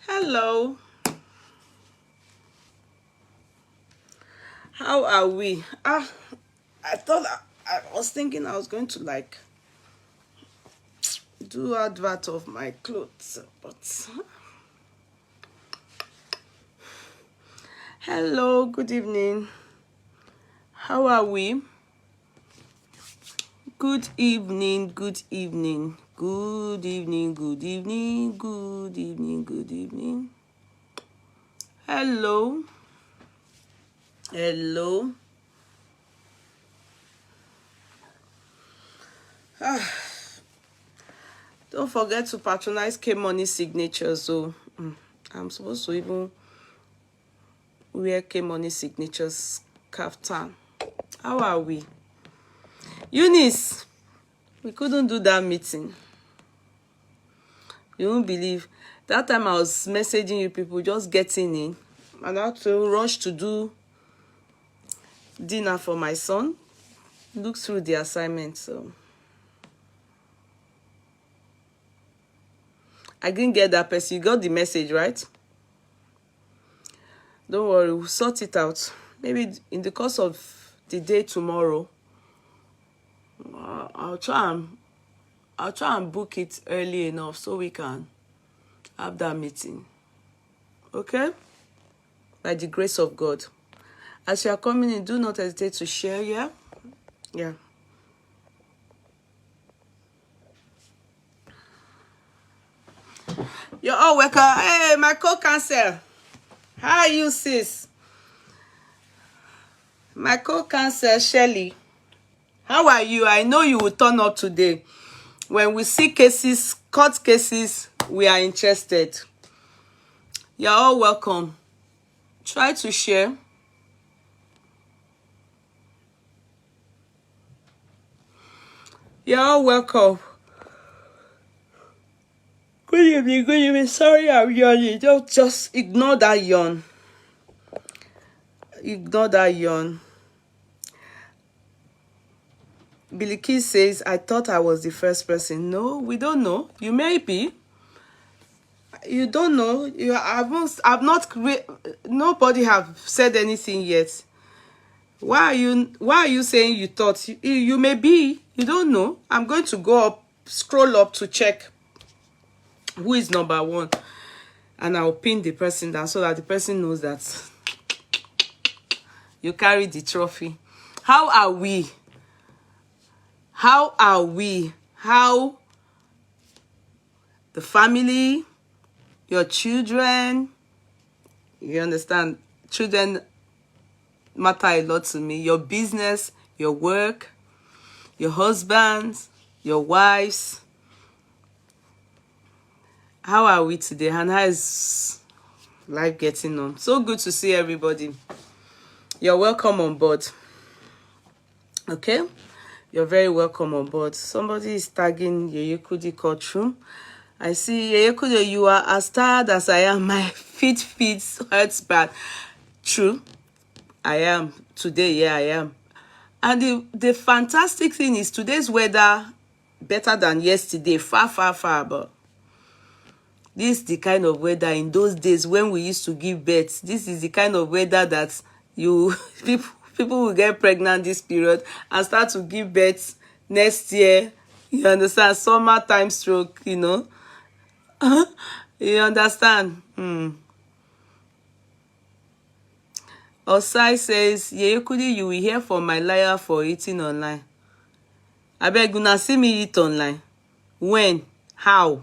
Hello. How are we? I thought I was thinking I was going to like do advert of my clothes, but hello, good evening. How are we? Good evening, good evening, good evening, good evening, good evening, good evening. Hello. Hello. Don't forget to patronize K Money signatures. So I'm supposed to even wear K Money signatures kaftan. How are we? Eunice, we couldn't do that meeting. You won't believe. That time I was messaging you people just getting in. And I had to rush to do dinner for my son. Look through the assignment, so I didn't get that person. You got the message, right? Don't worry, we'll sort it out. Maybe in the course of the day tomorrow, I'll try and book it early enough so we can have that meeting. Okay? By the grace of God. As you are coming in, do not hesitate to share, yeah? Yeah. You're all welcome. Hey, my co-cancer. How are you, sis? My co-cancer, Shelly. How are you? I know you will turn up today. When we see cases, court cases, we are interested. You're all welcome. Try to share. You're all welcome. Good evening, good evening. Sorry I'm yawning. Don't just ignore that yawn. Ignore that yawn. Biliki says, I thought I was the first person. No, we don't know. You may be. You don't know. I've not. Nobody have said anything yet. Why are you saying you thought? You may be. You don't know. I'm going to go up, scroll up to check who is number one, and I'll pin the person down so that the person knows that you carry the trophy. How are we? How are we? How the family, your children, you understand? Children matter a lot to me. Your business, your work, your husbands, your wives. How are we today? And how is life getting on? So good to see everybody. You're welcome on board. Okay? You're very welcome on board. Somebody is tagging Yeyekudi courtroom. I see Yeyekudi, you are as tired as I am. My feet hurts bad. True. I am. Today, yeah, I am. And the fantastic thing is today's weather better than yesterday. Far, far, far. But this is the kind of weather in those days when we used to give birth. This is the kind of weather that people will get pregnant this period and start to give birth next year. You understand? Summertime stroke, you know. You understand? Osai says, Yeyekudi, you will hear from my liar for eating online. I beg una see me eat online. When? How?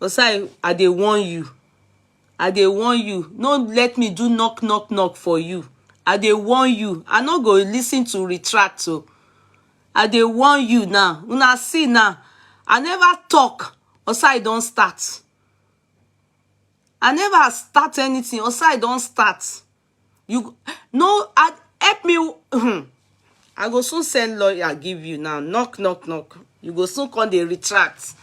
Osai, I dey warn you. I dey warn you. No let me do knock, knock, knock for you. I dey warn you. I no go listen to retract. So I dey warn you now. Una see now. I never talk. Osai don't start. I never start anything. Osai don't start. You no, help me. I go soon send lawyer give you now. Knock, knock, knock. You go soon come dey retract.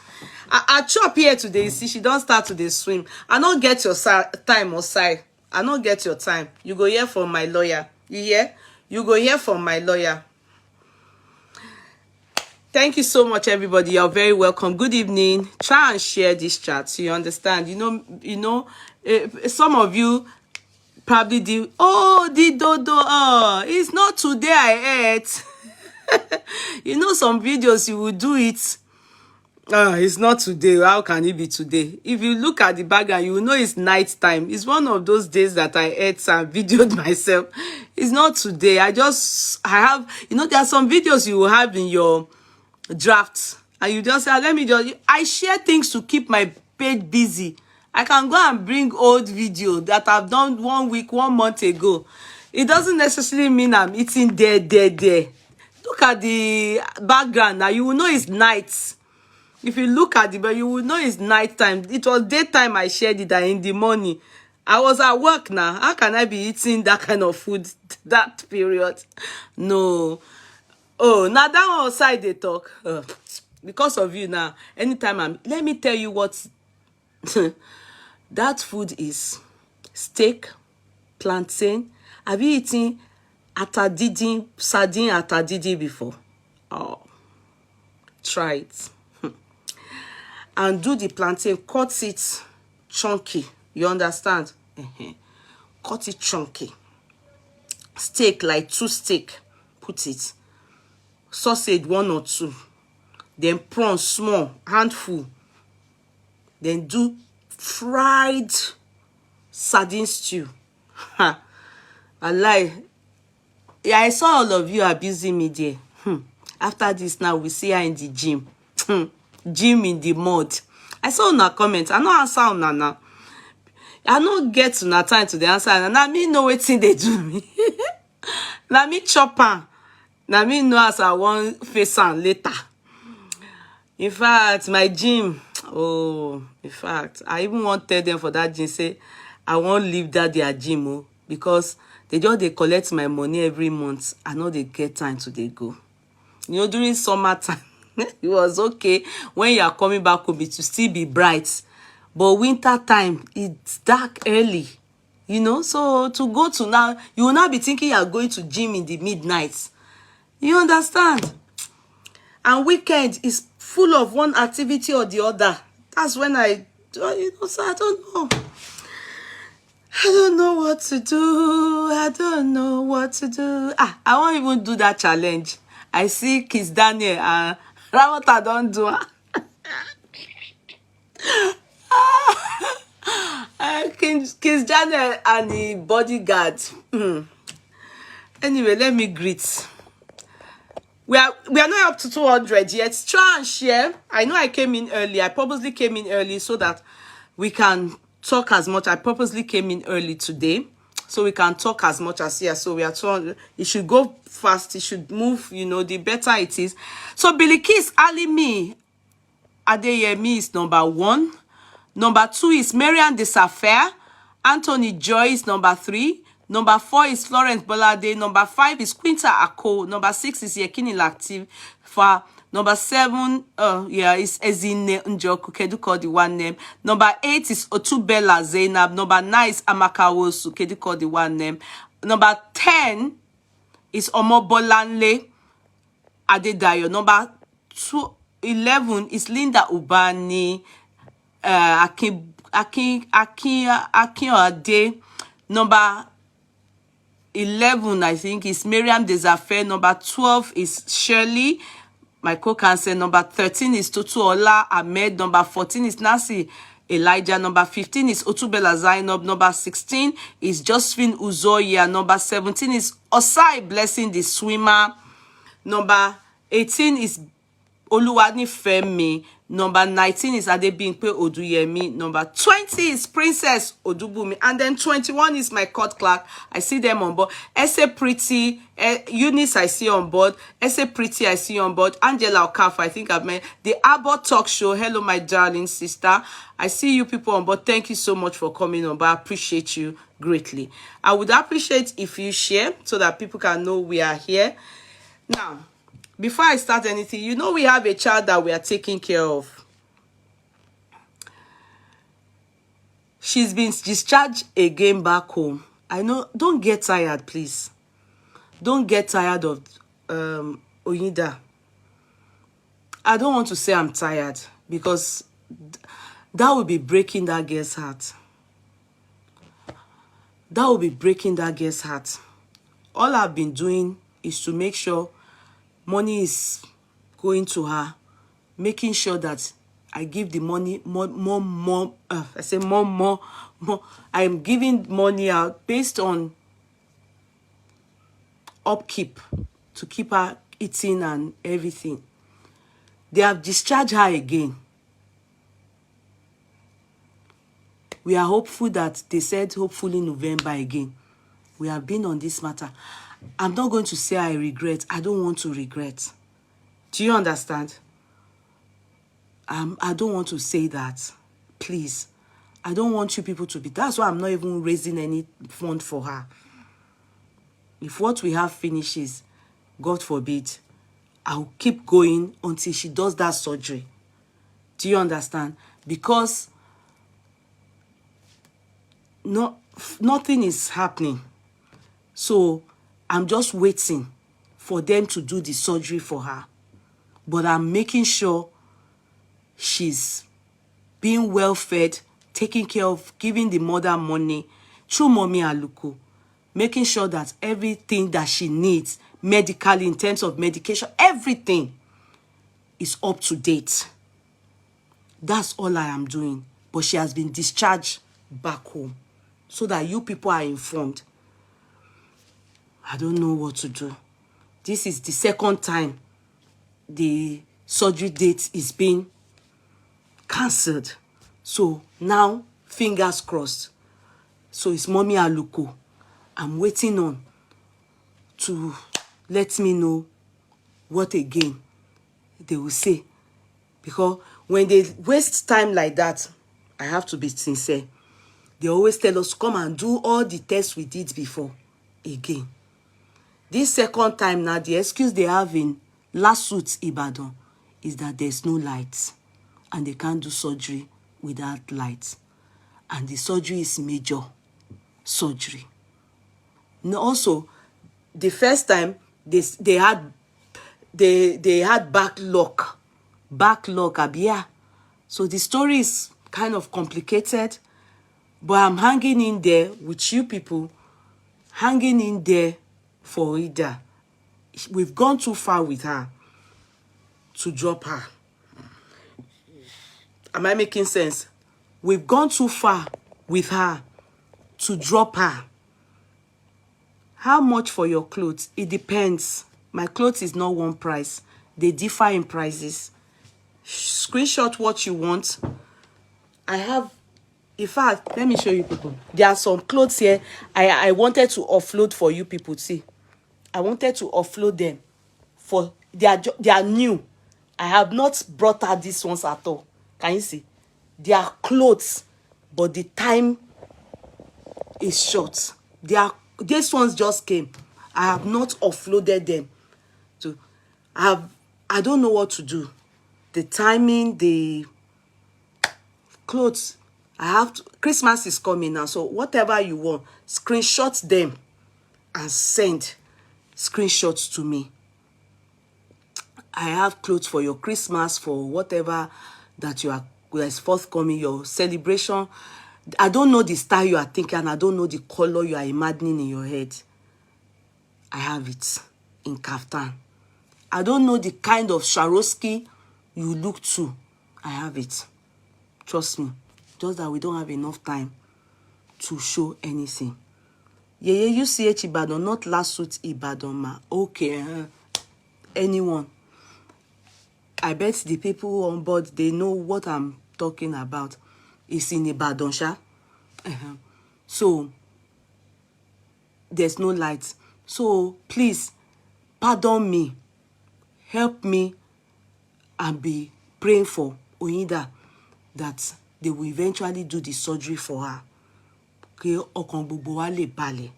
I chop here today. You see, she don't start to dey swim. I don't get your time, Osai. I don't get your time. You go hear from my lawyer. You hear? You go hear from my lawyer. Thank you so much, everybody. You're very welcome. Good evening. Try and share this chat so you understand. Some of you probably the dodo. Oh, it's not today I ate. Some videos you will do it. It's not today. How can it be today? If you look at the background, you will know it's night time. It's one of those days that I ate and videoed myself. It's not today. I have, there are some videos you will have in your drafts, and you just say, I share things to keep my page busy. I can go and bring old video that I've done 1 week, 1 month ago. It doesn't necessarily mean I'm eating there. Look at the background now. You will know it's night. If you look at but you will know it's night time. It was daytime I shared it, and in the morning I was at work now. How can I be eating that kind of food that period? No. Oh, now that one outside they talk. Because of you now. Anytime let me tell you what that food is. Steak, plantain. Have you eaten atadidi, sardine atadidi before? Oh, try it. And do the plantain, cut it chunky. You understand? Cut it chunky. Steak, like 2 steak, put it. Sausage 1 or 2. Then prawn small, handful. Then do fried sardine stew. I lie. Yeah, I saw all of you abusing me there. After this, now we see her in the gym. Gym in the mud. I saw una comment. I no answer una now. I no get una time to the answer. Now me know wetin they do me. Now me chop am. Now me know as I want face am later. In fact, my gym. In fact, I even want tell them for that gym say I won't leave that their gym because they collect my money every month. I know they get time to they go. During summertime. It was okay when you are coming back home to still be bright, but winter time it's dark early, so to go to now, you will not be thinking you are going to gym in the midnight. You understand? And weekend is full of one activity or the other. That's when so I don't know. I don't know what to do. I don't know what to do. I won't even do that challenge. I see Kiss Daniel and Ramota don't do it. Kiss Daniel and the bodyguard. Anyway, let me greet. We are not up to 200 yet. Try and share. I know I came in early. I purposely came in early so that we can talk as much. I purposely came in early today so we can talk as much as here. So we are 200. It should go fast. It should move, the better it is. So Bilikis Alimi Adeyemi is number 1. Number 2 is Marian Desafer. Anthony Joy is number 3. Number 4 is Florence Bolade. Number 5 is Quinta Ako. Number 6 is Yekini Lactive. Number 7, is Ezine Njoku, Kedu called the one name. Number 8 is Otubella Zainab. Number 9 is Amakawosu, Kedu called the one name. Number 10 is Omobolanle Adedayo. Number 11 is Linda Ubani Akinade. Number 11, I think, is Miriam Desafer. Number 12 is Shirley, my co-cancer. Number 13 is Tutu Ola Ahmed. Number 14 is Nancy Elijah. Number 15 is Otubella Zainab. Number 16 is Josephine Uzoya. Number 17 is Osai Blessing the swimmer. Number 18 is Oluwani Femi. Number 19 is Adebimpe Oduyemi. Number 20 is Princess Odubumi. And then 21 is my court clerk. I see them on board. Ese Pretty, Eunice I see on board. Ese Pretty I see on board. Angela Okafor, I think I've met. The Abbott Talk Show. Hello, my darling sister. I see you people on board. Thank you so much for coming on board. I appreciate you greatly. I would appreciate if you share so that people can know we are here. Now, before I start anything, we have a child that we are taking care of. She's been discharged again back home. I know, don't get tired, please. Don't get tired of Oyinda. I don't want to say I'm tired, because that would be breaking that girl's heart. That will be breaking that girl's heart. All I've been doing is to make sure money is going to her, making sure that I give the money more. I say more. I am giving money out based on upkeep to keep her eating and everything. They have discharged her again. We are hopeful that they said hopefully November again. We have been on this matter. I'm not going to say I regret. I don't want to regret. Do you understand? I don't want to say that. Please. I don't want you people to be. That's why I'm not even raising any fund for her. If what we have finishes, God forbid, I'll keep going until she does that surgery. Do you understand? Because nothing is happening. So I'm just waiting for them to do the surgery for her. But I'm making sure she's being well fed, taking care of, giving the mother money through Mommy Aluko, making sure that everything that she needs medically, in terms of medication, everything is up to date. That's all I am doing. But she has been discharged back home so that you people are informed. I don't know what to do. This is the second time the surgery date is being cancelled. So now, fingers crossed. So it's Mommy Aluko I'm waiting on to let me know what again they will say. Because when they waste time like that, I have to be sincere. They always tell us, come and do all the tests we did before again. This second time now, the excuse they have in Lasuth Ibadan is that there's no lights and they can't do surgery without lights. And the surgery is major surgery. And also, the first time they had backlog, abia. So the story is kind of complicated, but I'm hanging in there with you people, hanging in there for Ida. We've gone too far with her to drop her. Am I making sense? We've gone too far with her to drop her. How much for your clothes? It depends. My clothes is not one price. They differ in prices. Screenshot what you want. I have, in fact, let me show you people. There are some clothes here I wanted to offload for you people. See, I wanted to offload them for they are new. I have not brought out these ones at all. Can you see? They are clothes, but the time is short. These ones just came. I have not offloaded them. So I don't know what to do. The timing, the clothes. Christmas is coming now, so whatever you want, screenshot them and send screenshots to me. I have clothes for your Christmas, for whatever that is forthcoming, your celebration. I don't know the style you are thinking, and I don't know the color you are imagining in your head. I have it in kaftan. I don't know the kind of Swarovski you look to. I have it. Trust me. Just that we don't have enough time to show anything. Yeah, UCH Ibadan, not Lasuth Ibadan, ma. Okay. Anyone. I bet the people on board, they know what I'm talking about. It's in Ibadan, sha. So, there's no light. So, please, pardon me. Help me and be praying for Oyinda that they will eventually do the surgery for her. Okay, ọkàn gbogbo wa lè balẹ̀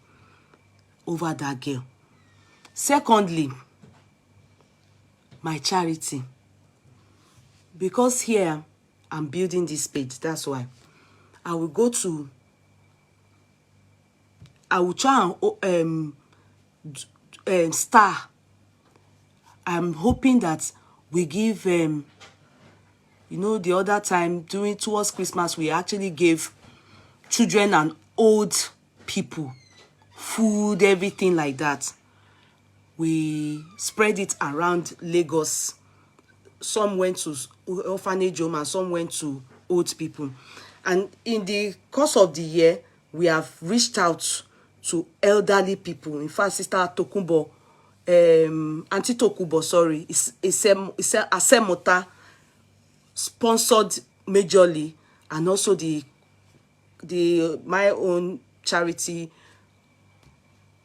over that girl. Secondly, my charity. Because here, I'm building this page. That's why. I will try and star. I'm hoping that We give, you know, the other time, towards Christmas, we actually gave children and old people food, everything like that. We spread it around Lagos. Some went to orphanage home and some went to old people. And in the course of the year, we have reached out to elderly people. In fact, Sister Tokumbo, Auntie Tokumbo, sorry, is Asemota, sponsored majorly, and also my own charity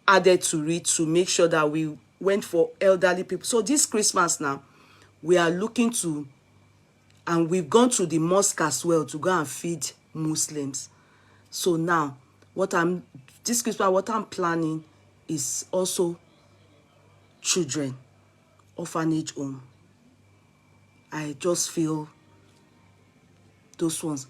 added to it to make sure that we went for elderly people. So this Christmas now, we are looking to, and we've gone to the mosque as well to go and feed Muslims. So now, this Christmas, what I'm planning is also children, orphanage home. I just feel those ones.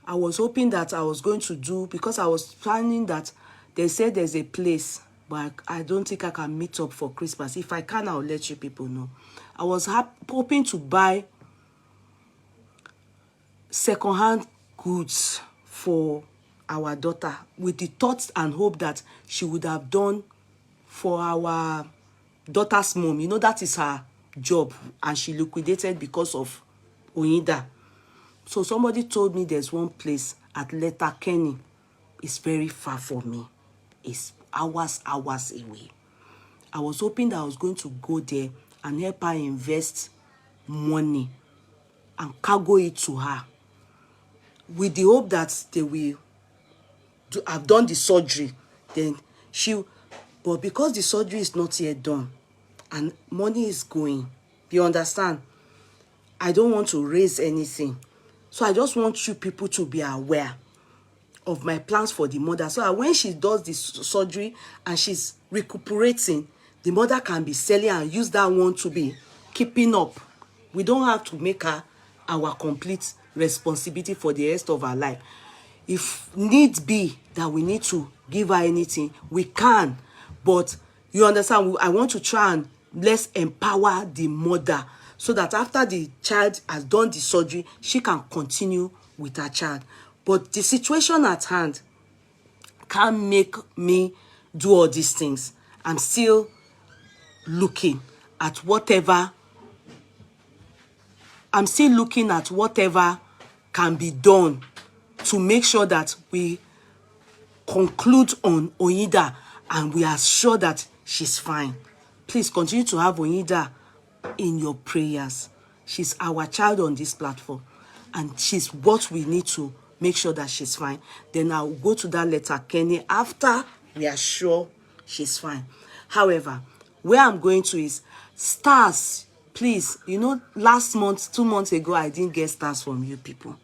I was hoping that I was going to do, because I was planning that they said there's a place, but I don't think I can meet up for Christmas. If I can, I'll let you people know. I was hoping to buy second-hand goods for our daughter with the thoughts and hope that she would have done for our daughter's mom. You know, that is her job, and she liquidated because of Oyinda. So somebody told me there's one place at Letta Kenny. It's very far from me. It's hours away. I was hoping that I was going to go there and help her invest money and cargo it to her, with the hope that they will have done the surgery. Then but because the surgery is not yet done and money is going, you understand, I don't want to raise anything. So I just want you people to be aware of my plans for the mother, so that when she does this surgery and she's recuperating, the mother can be selling and use that one to be keeping up. We don't have to make her our complete responsibility for the rest of her life. If need be that we need to give her anything, we can. But you understand, I want to try and let's empower the mother, so that after the child has done the surgery, she can continue with her child. But the situation at hand can't make me do all these things. I'm still looking at whatever. I'm still looking at whatever can be done to make sure that we conclude on Oyinda and we are sure that she's fine. Please continue to have Oyinda in your prayers. She's our child on this platform, and she's what we need to make sure that she's fine. Then I'll go to that Letta Kenny after we are sure she's fine. However, where I'm going to is stars. Please, you know, last month, 2 months ago, I didn't get stars from you people.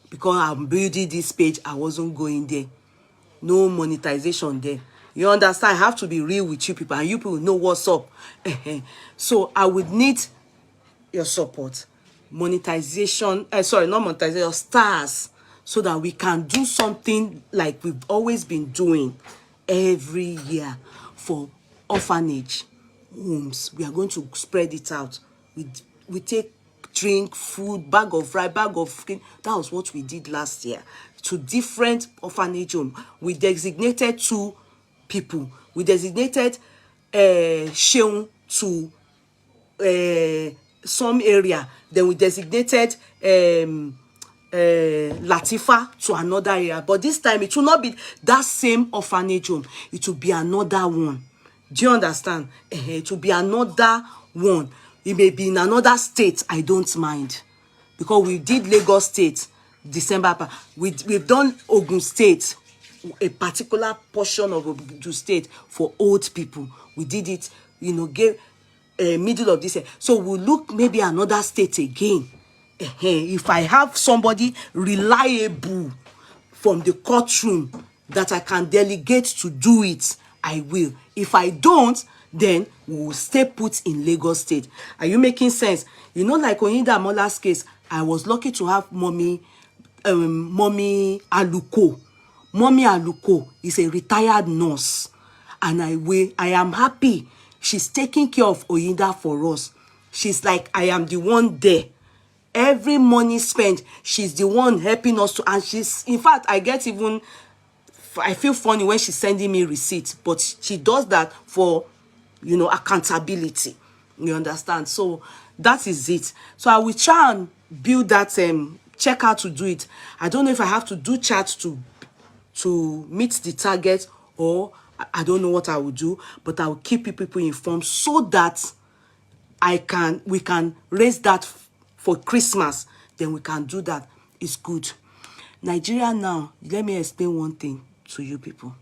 Because I'm building this page, I wasn't going there. No monetization there. You understand? I have to be real with you people, and you people know what's up. So I would need your support. Monetization, sorry, not monetization, stars, so that we can do something like we've always been doing every year for orphanage homes. We are going to spread it out. We take drink, food, bag of rice, bag of skin. That was what we did last year to different orphanage homes. We designated 2 people. We designated Sheung to some area. Then we designated Latifa to another area. But this time it will not be that same orphanage home. It will be another one. Do you understand? It will be another one. It may be in another state. I don't mind, because we did Lagos State December. We've done Ogun State, a particular portion of Ogun State for old people. We did it, you know, middle of this year. So we'll look maybe another state again. If I have somebody reliable from the courtroom that I can delegate to do it, I will. If I don't, then we will stay put in Lagos State. Are you making sense? You know, like Oyinda Mola's case, I was lucky to have Mommy Aluko. Mommy Aluko is a retired nurse, and I am happy she's taking care of Oyinda for us. she's like, I am the one there. Every money spent, she's the one helping us to, and she's, in fact, I feel funny when she's sending me receipts, but she does that for, you know, accountability. You understand? So that is it. So I will try and build that, check how to do it. I don't know if I have to do chat to meet the target, or I don't know what I will do, but I will keep people informed so that we can raise that for Christmas. Then we can do that. It's good. Nigeria now, let me explain one thing to you people.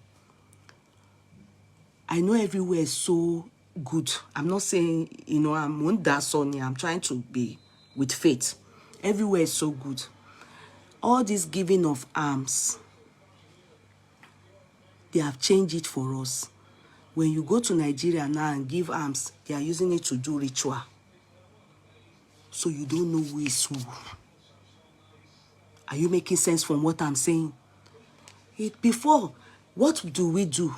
I know everywhere is so good. I'm not saying, you know, I'm on that Sonny. I'm trying to be with faith. Everywhere is so good. All this giving of arms, they have changed it for us. When you go to Nigeria now and give arms, they are using it to do ritual. So you don't know who is who. Are you making sense from what I'm saying? Before, what do we do?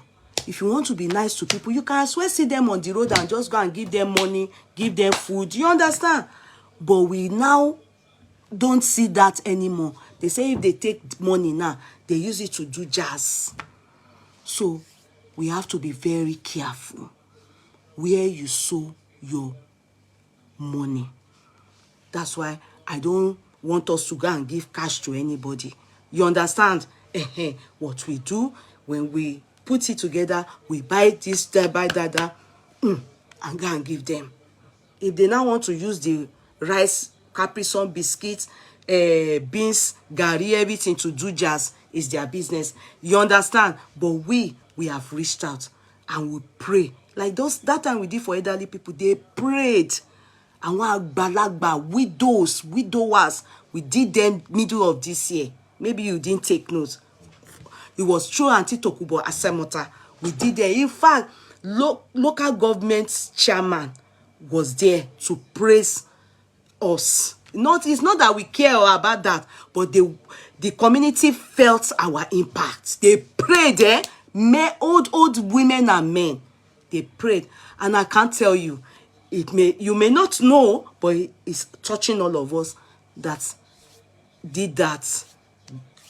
If you want to be nice to people, you can as well see them on the road and just go and give them money, give them food. You understand? But we now don't see that anymore. They say if they take money now, they use it to do jazz. So we have to be very careful where you sow your money. That's why I don't want us to go and give cash to anybody. You understand? What we do, when we put it together, we buy this, buy that, and go and give them. If they now want to use the rice, Capri Sun biscuits, beans, gari, everything to do jazz, is their business. You understand? But we have reached out and we pray. Like that time we did for elderly people, they prayed. And one agbalagba, widowers, we did them middle of this year. Maybe you didn't take notes. It was through Auntie Tokubo Asemota. We did there. In fact, local government chairman was there to praise us. It's not that we care about that, but the community felt our impact. They prayed, old women and men. They prayed. And I can't tell you, you may not know, but it's touching all of us that did that.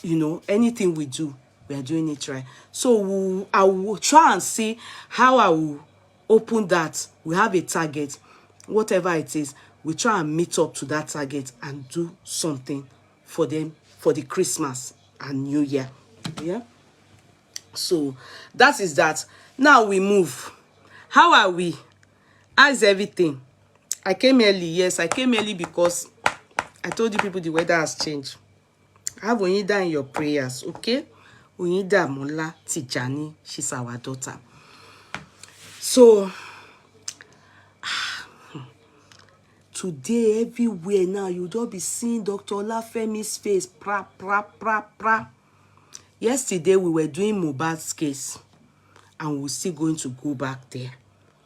You know, anything we do, we are doing it right. So I will try and see how I will open that. We have a target, whatever it is, we try and meet up to that target and do something for them for the Christmas and New Year. Yeah. So that is that. Now we move. How are we? How is everything? I came early. Yes, I came early because I told you people the weather has changed. Have Onyida in your prayers, okay? Onyida Mola Tijani, she's our daughter. So, today, everywhere now, you don't be seeing Dr. Femi's face. Pra, pra, pra, pra. Yesterday, we were doing Mohbad's case, and we're still going to go back there.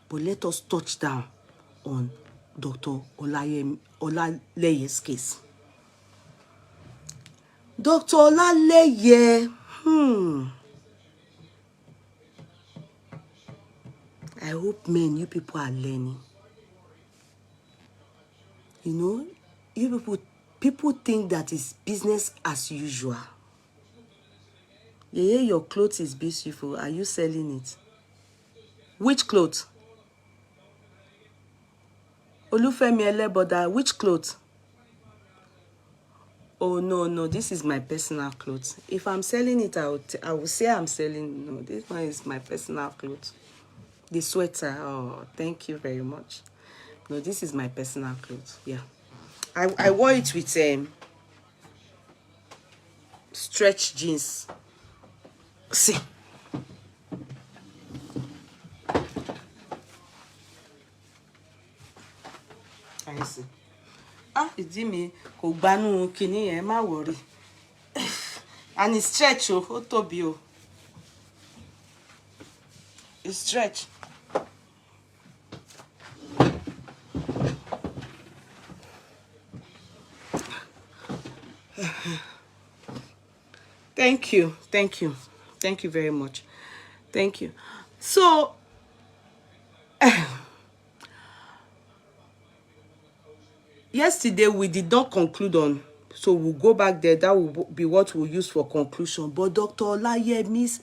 But let us touch down on Dr. Olalaye's case. Dr. Olaleye, I hope, men, you people are learning. You know, you people think that it's business as usual. Yeah, your clothes is beautiful. Are you selling it? Which clothes? Olufemi Eleboda, which clothes? Oh, no, this is my personal clothes. If I'm selling it, I will say I'm selling. No, this one is my personal clothes. The sweater, oh, thank you very much. No, this is my personal clothes, yeah. I wore it with stretch jeans. See. I see. Ìdí mi kò gbanú kíní yẹn, má worry. And it's stretch, ó tóbi o. It's stretch. Thank you very much. Thank you. So yesterday we did not conclude on, so we'll go back there. That will be what we'll use for conclusion. But Dr. Olalaye's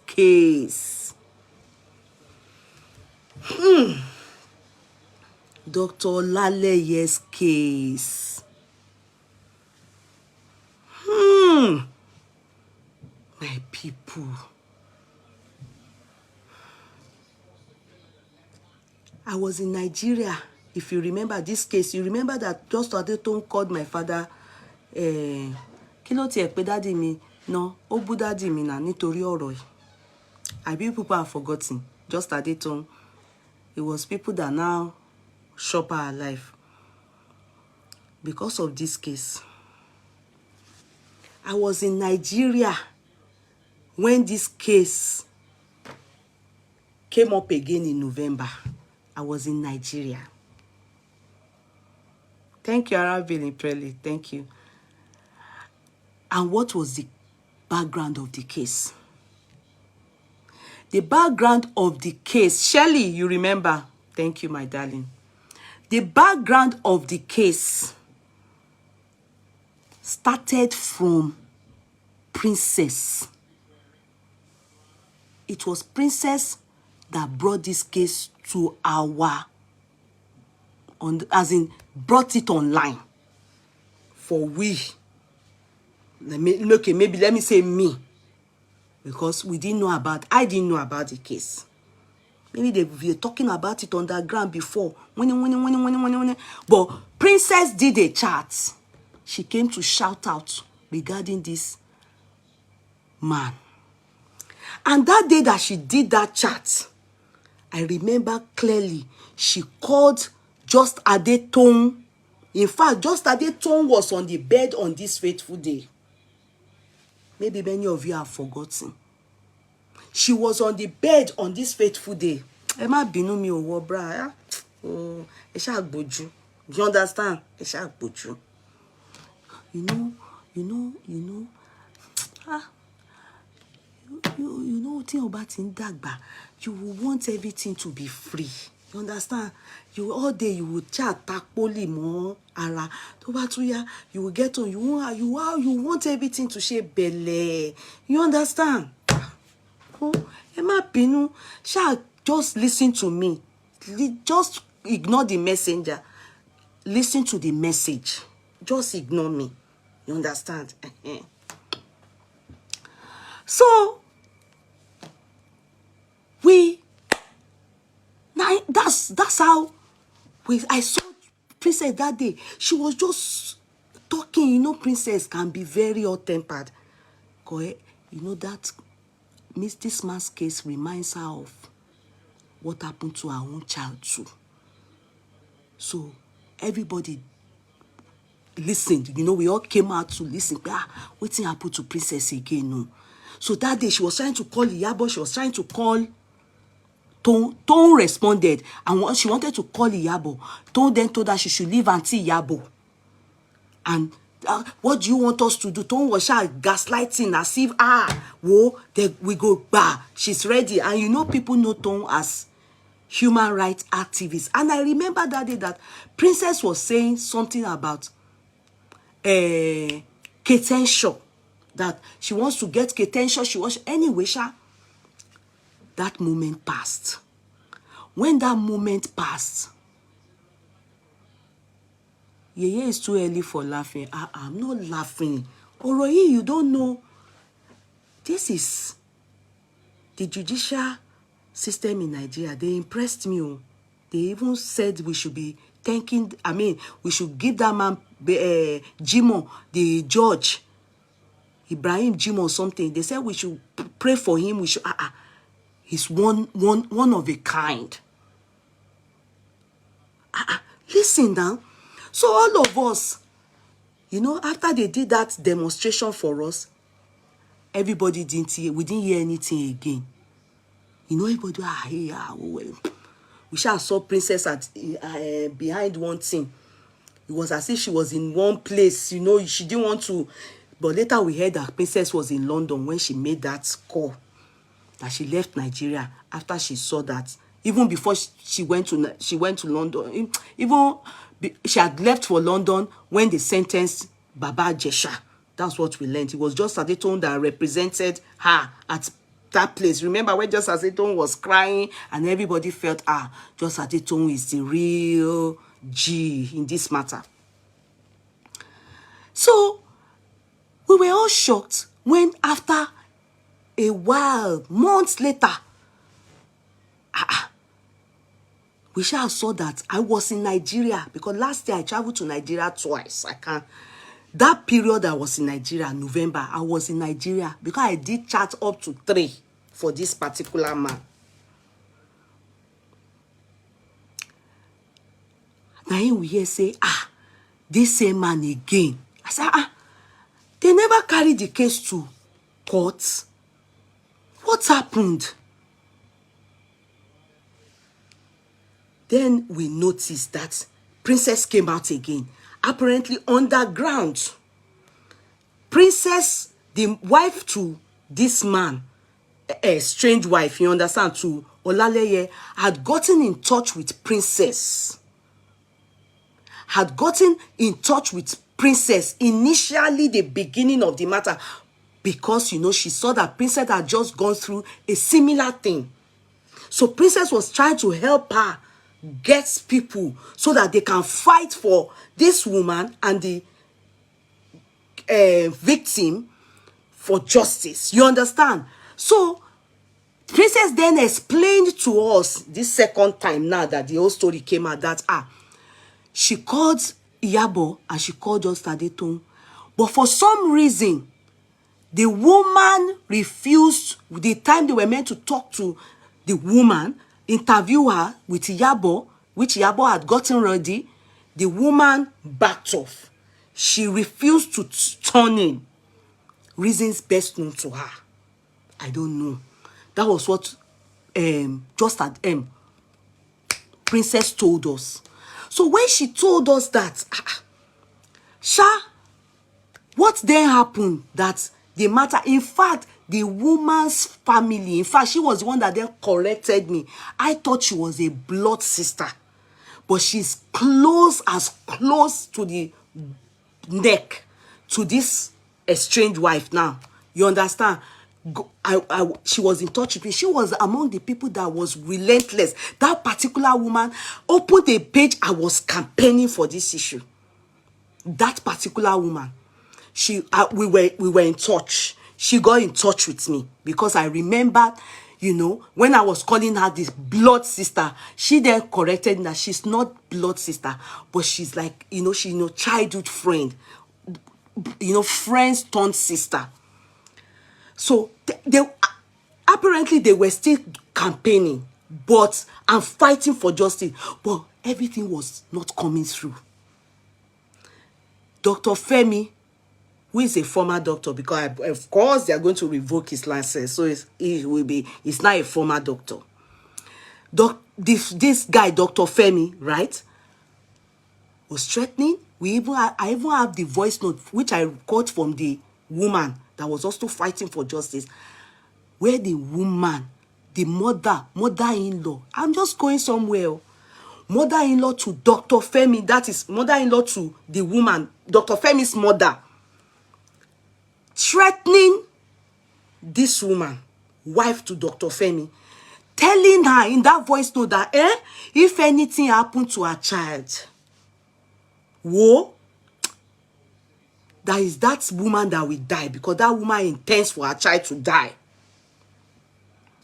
case. Dr. Olalaye's case. My people. I was in Nigeria. If you remember this case, you remember that just Adeton called my father. Kí ló tiẹ̀ pé daddy mi? No, ó bú daddy mi na nítorí ọ̀rọ̀ yìí. I believe people have forgotten. Just Adeton. It was people that now shop our life because of this case. I was in Nigeria when this case came up again in November. I was in Nigeria. Thank you, Arabili Preli. Thank you. And what was the background of the case? The background of the case, Shelley, you remember? Thank you, my darling. The background of the case started from Princess. It was Princess that brought this case to our, brought it online for we. Okay, maybe let me say me, because we didn't know about, I didn't know about the case. Maybe they were talking about it underground before. But Princess did a chat. She came to shout out regarding this man. And that day that she did that chat, I remember clearly, she called Just Adeton. In fact, Just Adeton was on the bed on this fateful day. Maybe many of you have forgotten. She was on the bed on this fateful day. Emma binu mi owo bra. Oh, you understand? You know, you know, thing about in Dagba, you will want everything to be free. You understand? You all day you will chat takpoli mo ara. You will get on. You want everything to shape belle. You understand? Oh, Emma Binu, just listen to me. Just ignore the messenger. Listen to the message. Just ignore me. You understand? So that's how I saw Princess that day. She was just talking. You know, Princess can be very hot-tempered. You know that this man's case reminds her of what happened to her own child too. So everybody listened. You know, we all came out to listen. What's happened to Princess again? No. So that day she was trying to call Iyabo. She was trying to call Tone responded, and she wanted to call Iyabo. Tone then told her she should leave Auntie Iyabo. And what do you want us to do? Tone was gaslighting as if then we go she's ready. And you know, people know Tone as human rights activist. And I remember that day that Princess was saying something about Ketenshaw, that she wants to get Ketenshaw. Anyway, that moment passed. When that moment passed, Yeye is too early for laughing. I'm not laughing. Oroyi, you don't know. This is the judicial system in Nigeria. They impressed me. They even said we should be thanking, we should give that man, Jimo, the judge, Ibrahim Jimo something. They said we should pray for him. We should, he's one of a kind. Listen now. So all of us, you know, after they did that demonstration for us, everybody we didn't hear anything again. You know, everybody, we shall saw Princess at behind one thing. It was as if she was in one place, you know, she didn't want to. But later we heard that Princess was in London when she made that call, that she left Nigeria after she saw that. Even before she went to London, even she had left for London when they sentenced Baba Jesha. That's what we learned. It was just Adetone that represented her at that place. Remember when just Adetone was crying and everybody felt, just Adetone is the real G in this matter. So we were all shocked when after a while, months later, we shall saw that I was in Nigeria, because last year I traveled to Nigeria twice. That period I was in Nigeria, November, I was in Nigeria because I did chat up to 3 for this particular man. Now here we hear say, this same man again. I said, they never carried the case to court. What happened? Then we noticed that Princess came out again, apparently underground. Princess, the wife to this man, a strange wife, you understand, to Olaleye, had gotten in touch with Princess. Had gotten in touch with Princess initially, the beginning of the matter, because, you know, she saw that Princess had just gone through a similar thing. So Princess was trying to help her get people so that they can fight for this woman and the victim for justice. You understand? So Princess then explained to us this second time now that the whole story came out that she called Iyabo and she called just Adetone, but for some reason the woman refused. The time they were meant to talk to the woman, interview her with Iyabo, which Iyabo had gotten ready, the woman backed off. She refused to turn in. Reasons best known to her. I don't know. That was what just at Princess told us. So when she told us that, what then happened that the matter, in fact, the woman's family, in fact, she was the one that then corrected me. I thought she was a blood sister, but she's close to the neck to this estranged wife now. You understand? She was in touch with me. She was among the people that was relentless. That particular woman opened a page. I was campaigning for this issue. That particular woman, we were in touch. She got in touch with me because I remembered, you know, when I was calling her this blood sister, she then corrected that she's not blood sister, but she's like, you know, she's, you know, childhood friend, you know, friends turned sister. So apparently they were still campaigning, but I'm fighting for justice, but everything was not coming through. Dr. Femi, who is a former doctor, because of course they are going to revoke his license, so he's not a former doctor. This guy, Dr. Femi, right, was threatening. I even have the voice note which I got from the woman that was also fighting for justice, where the woman, the mother-in-law, I'm just going somewhere, mother-in-law to Dr. Femi, that is mother-in-law to the woman, Dr. Femi's mother, threatening this woman, wife to Dr. Femi, telling her in that voice note that if anything happened to her child, that is that woman that will die, because that woman intends for her child to die.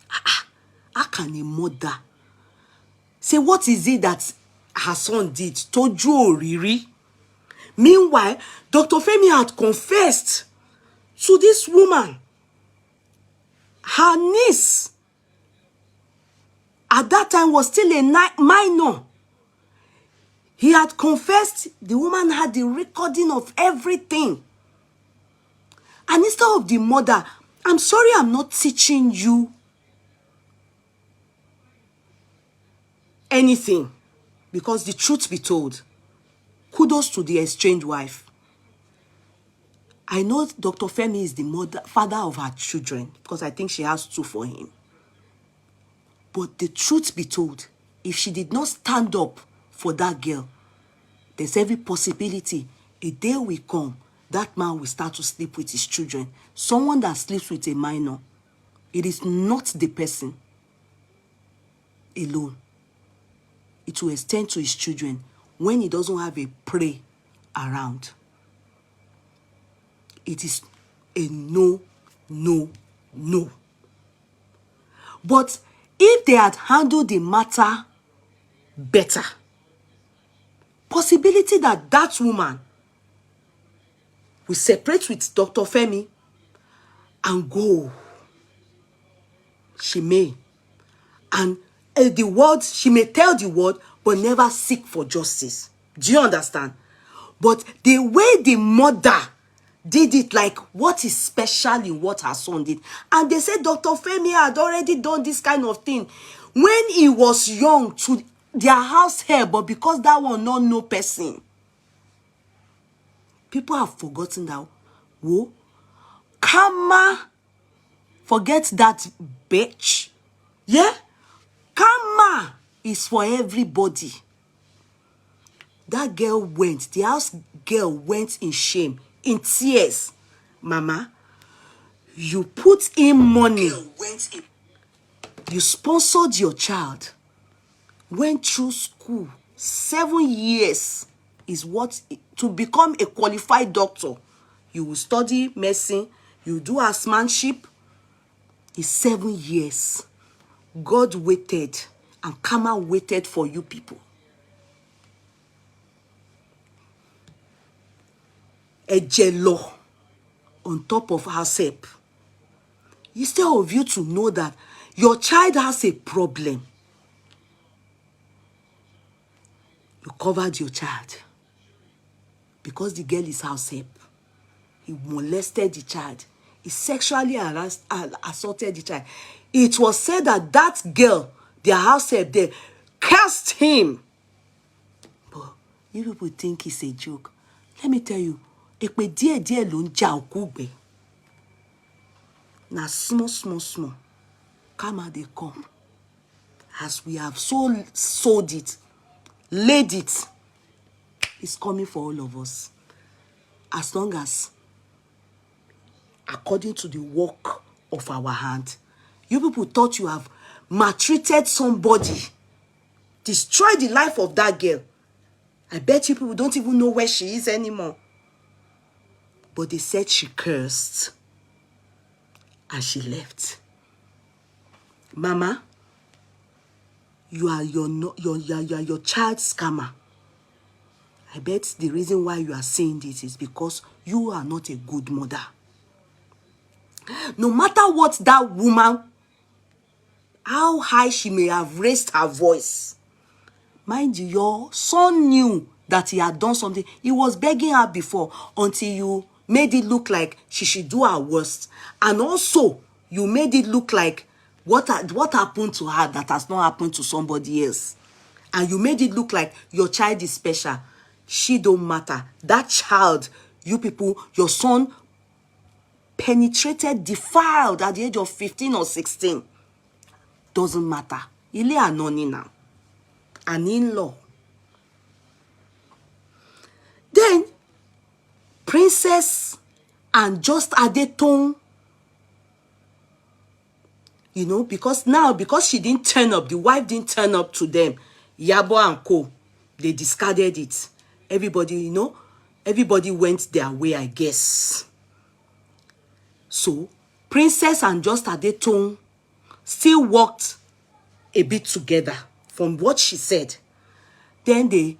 How can a mother say, what is it that her son did? Toju oriri. Meanwhile, Dr. Femi had confessed to this woman, her niece, at that time was still a minor. He had confessed. The woman had the recording of everything. And instead of the mother, I'm sorry, I'm not teaching you anything, because the truth be told, kudos to the estranged wife. I know Dr. Femi is the father of her children, because I think she has 2 for him. But the truth be told, if she did not stand up for that girl, there's every possibility a day will come, that man will start to sleep with his children. Someone that sleeps with a minor, it is not the person alone. It will extend to his children when he doesn't have a prey around. It is a no, no, no. But if they had handled the matter better, possibility that that woman will separate with Dr. Femi and go. She may. And the world, she may tell the world, but never seek for justice. Do you understand? But the way the mother did it, like, what is special in what her son did? And they said Dr. Femi had already done this kind of thing when he was young to their house help, but because that one not no person. People have forgotten that. Whoa. Karma. Forget that bitch. Yeah? Karma is for everybody. That girl went, the house girl went in shame, in tears. Mama, you put in money. You sponsored your child. Went through school. 7 years is what, to become a qualified doctor. You will study medicine. You do housemanship. It's 7 years. God waited and karma waited for you people. A jello on top of herself. Instead of you to know that your child has a problem, you covered your child because the girl is house help. He molested the child. He sexually assaulted the child. It was said that that girl, their house help there, cursed him. But you people think it's a joke. Let me tell you, ekpe die ló ń ja okugbe. Na small. Karma they come. As we have sold it, laid it, it's coming for all of us. As long as, according to the work of our hand, you people thought you have maltreated somebody, destroyed the life of that girl. I bet you people don't even know where she is anymore. But they said she cursed and she left. Mama, you are your child's scammer. I bet the reason why you are saying this is because you are not a good mother. No matter what that woman, how high she may have raised her voice, mind you, your son knew that he had done something. He was begging her before until you made it look like she should do her worst. And also, you made it look like what happened to her that has not happened to somebody else. And you made it look like your child is special. She don't matter. That child, you people, your son penetrated, defiled at the age of 15 or 16. Doesn't matter. Ile anoni now. An in-law. Then, Princess and Just Adetong, you know, because she didn't turn up, the wife didn't turn up to them, Yabo and Co, they discarded it. Everybody, you know, everybody went their way, I guess. So, Princess and Just Adetong still worked a bit together, from what she said. Then the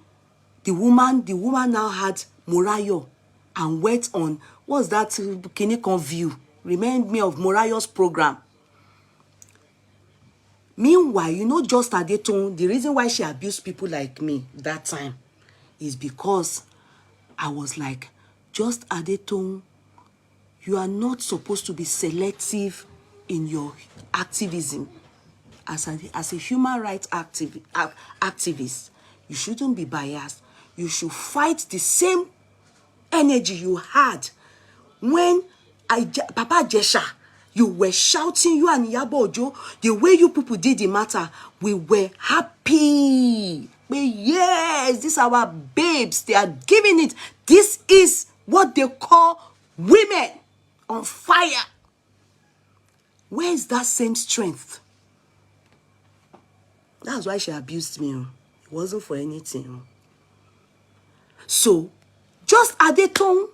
woman now had Morayo and went on, what's that Kinikon View? Remind me of Morayo's program. Meanwhile, you know, Just Adetong, the reason why she abused people like me that time is because I was like, Just Adetong, you are not supposed to be selective in your activism. As a human rights activist, you shouldn't be biased. You should fight the same energy you had when Papa Jesha, you were shouting, you and Iyabo Ojo, the way you people did the matter, we were happy. But yes, these are our babes. They are giving it. This is what they call women on fire. Where is that same strength? That's why she abused me. It wasn't for anything. So, just Adetong,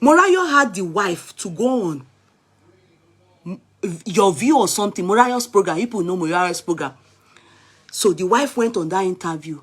Morayo had the wife to go on Your View or something, Morayo's program. People know Morayo's program. So the wife went on that interview.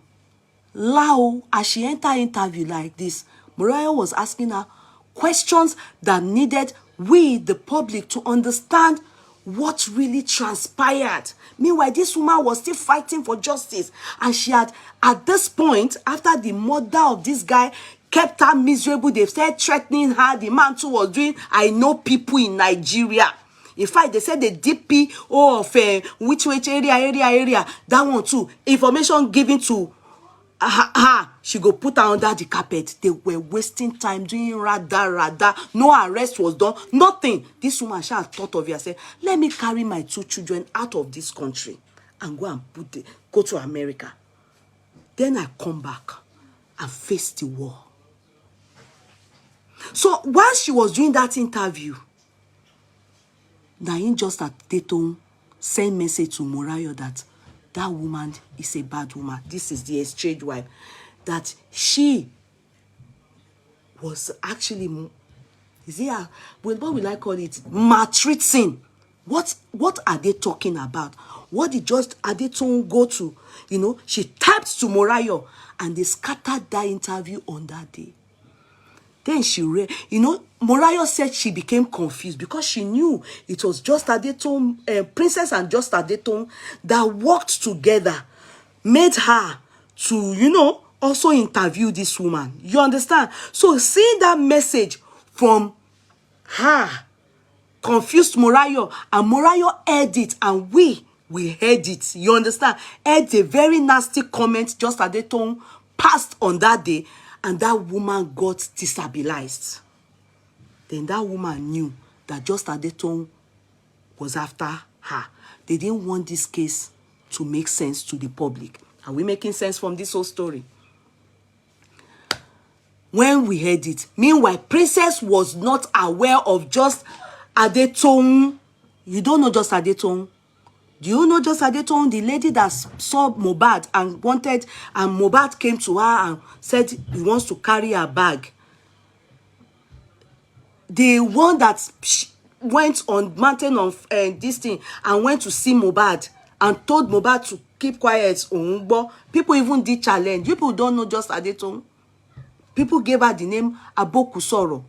Lao, as she entered interview like this, Morayo was asking her questions that needed we, the public, to understand what really transpired. Meanwhile, this woman was still fighting for justice. And she had, at this point, after the murder of this guy, kept her miserable. They said threatening her. The man too was doing, I know people in Nigeria. In fact, they said the DP of which area, that one too. Information given to she go put her under the carpet. They were wasting time doing rada. No arrest was done. Nothing. This woman, she had thought of it and said, let me carry my 2 children out of this country and go and go to America. Then I come back and face the war. So while she was doing that interview, Nain just at Teton sent message to Morayo that woman is a bad woman. This is the estranged wife. That she was actually, what will I call it? Maltreating. What are they talking about? What did just Adeton go to? She typed to Morayo and they scattered that interview on that day. Then she read, Morayo said she became confused because she knew it was just Adeton, Princess and just Adeton that worked together, made her to, also interview this woman. You understand? So seeing that message from her confused Morayo, and Morayo heard it, and we heard it. You understand? Heard a very nasty comment just Adeton passed on that day. And that woman got destabilized. Then that woman knew that just Adeton was after her. They didn't want this case to make sense to the public. Are we making sense from this whole story? When we heard it, meanwhile, Princess was not aware of just Adeton. You don't know just Adeton. Do you know just Adeton, the lady that saw Mohbad and Mohbad came to her and said he wants to carry her bag? The one that went on mountain of this thing and went to see Mohbad and told Mohbad to keep quiet. People even did challenge. People don't know just Adeton. People gave her the name Abokusoro.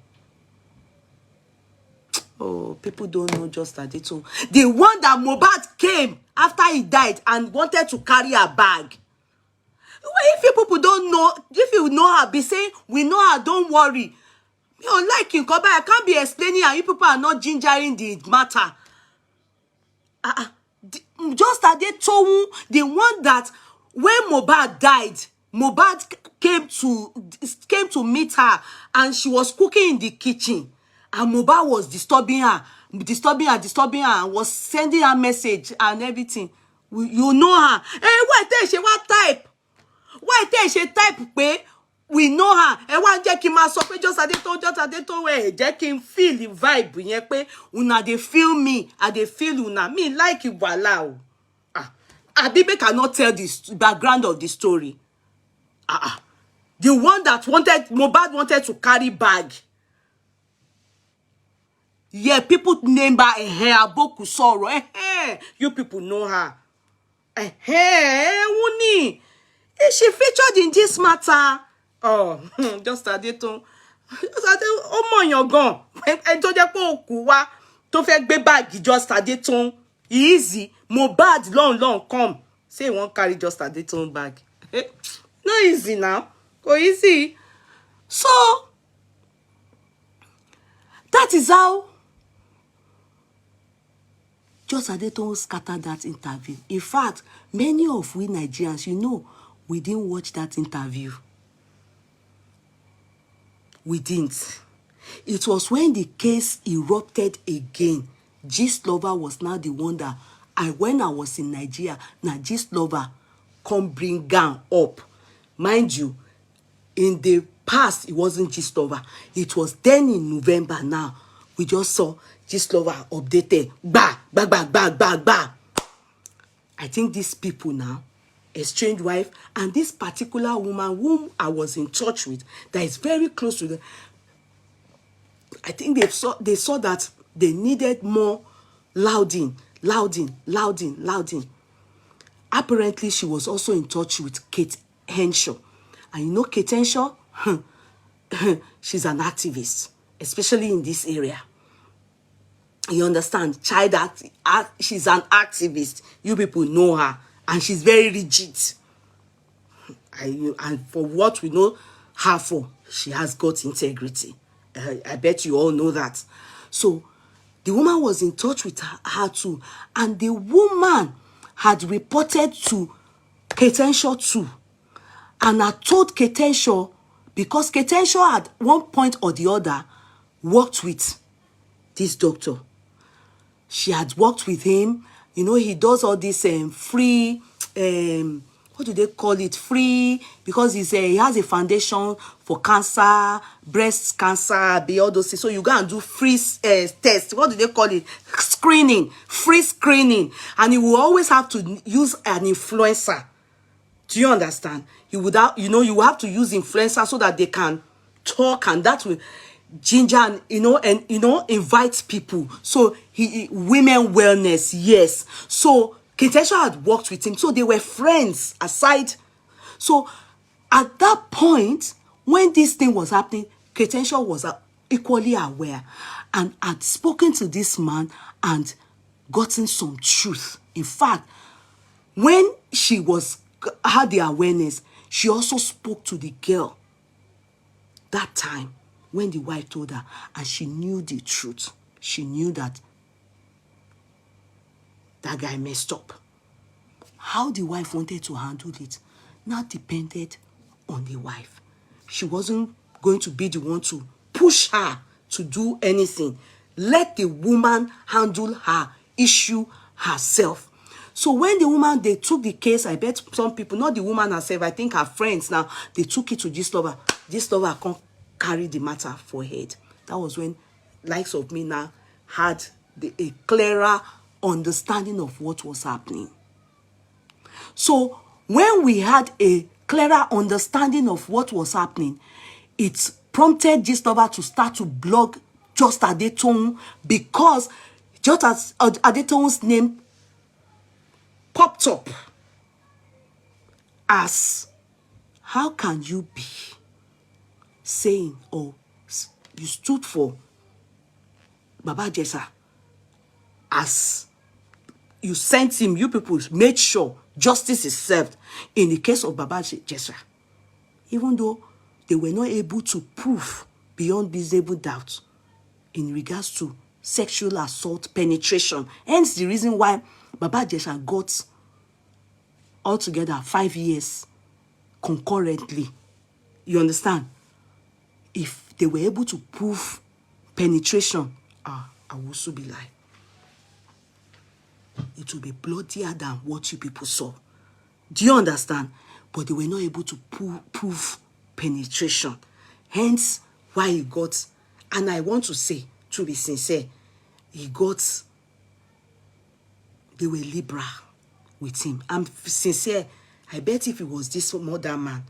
Oh, people don't know just Adeton. The one that Mohbad came after he died and wanted to carry a bag. If people don't know, if you know her, be saying, we know her, don't worry. You don't like him, come back. I can't be explaining and you people are not gingering the matter. Just Adeton, the one that when Mohbad died, Mohbad came to meet her and she was cooking in the kitchen. And Mohbad was disturbing her, and was sending her message and everything. You know her. Why tell she what type? Why tell she type pé we know her? Why jẹ́ kí ma sọ pé just Adeton jẹ́ kí feel the vibe yẹn pé una dey feel me, I dey feel una. Me like it wala o. Abibe cannot tell the background of the story. The one that Mohbad wanted to carry bag. Yeah, people name her Abokusoro. You people know her. Wunmi. She featured in this matter. Oh, just Adeton. Ọmọ yan gan. En tó jẹ́ pé òkú wá tó fẹ́ gbé bag just Adeton. Easy. Mohbad long come. Say he won't carry just Adeton bag. No easy now. Go easy. So that is how just Adeton scattered that interview. In fact, many of we Nigerians, we didn't watch that interview. We didn't. It was when the case erupted again. Gist Lover was now the one that when I was in Nigeria, now Gist Lover come bring gown up. Mind you, in the past, it wasn't Gist Lover. It was then in November now. We just saw Gist Lover updated. Bah, bah, bah, bah, bah, bah. I think these people now, estranged wife, and this particular woman whom I was in touch with, that is very close to them, I think they saw that they needed more louding. Apparently, she was also in touch with Kate Henshaw. And you know Kate Henshaw? She's an activist, especially in this area. You understand? She's an activist. You people know her. And she's very rigid. And for what we know her for, she has got integrity. I bet you all know that. So, the woman was in touch with her too. And the woman had reported to Kate Henshaw too. And I told Kate Henshaw, because Kate Henshaw at one point or the other worked with this doctor. She had worked with him. You know, he does all this free, what do they call it? Free, because he has a foundation for cancer, breast cancer, all those things. So you go and do free test. What do they call it? Screening, free screening. And you will always have to use an influencer. Do you understand? You have to use influencers so that they can talk, and that will ginger and invite people. So women wellness, yes. So Kate Henshaw had worked with him, so they were friends aside. So at that point, when this thing was happening, Kate Henshaw was equally aware and had spoken to this man and gotten some truth. In fact, when she had the awareness, she also spoke to the girl that time when the wife told her, and she knew the truth. She knew that guy messed up. How the wife wanted to handle it now depended on the wife. She wasn't going to be the one to push her to do anything. Let the woman handle her issue herself. So when the woman, they took the case, I bet some people, not the woman herself, I think her friends now, they took it to Gist Lover. Gist Lover can't carry the matter for head. That was when likes of me now had a clearer understanding of what was happening. So when we had a clearer understanding of what was happening, it prompted Gist Lover to start to blog Just Adetong, because just as Adetong's name popped up as, how can you be saying, oh, you stood for Baba Jessa, as you sent him, you people made sure justice is served in the case of Baba Jessa, even though they were not able to prove beyond reasonable doubt in regards to sexual assault penetration. Hence the reason why Baba Jessa got altogether 5 years concurrently. You understand? If they were able to prove penetration, I will also be like, it will be bloodier than what you people saw. Do you understand? But they were not able to prove penetration. Hence why he got, and I want to say, to be sincere, they were liberal with him. I'm sincere. I bet if it was this modern man,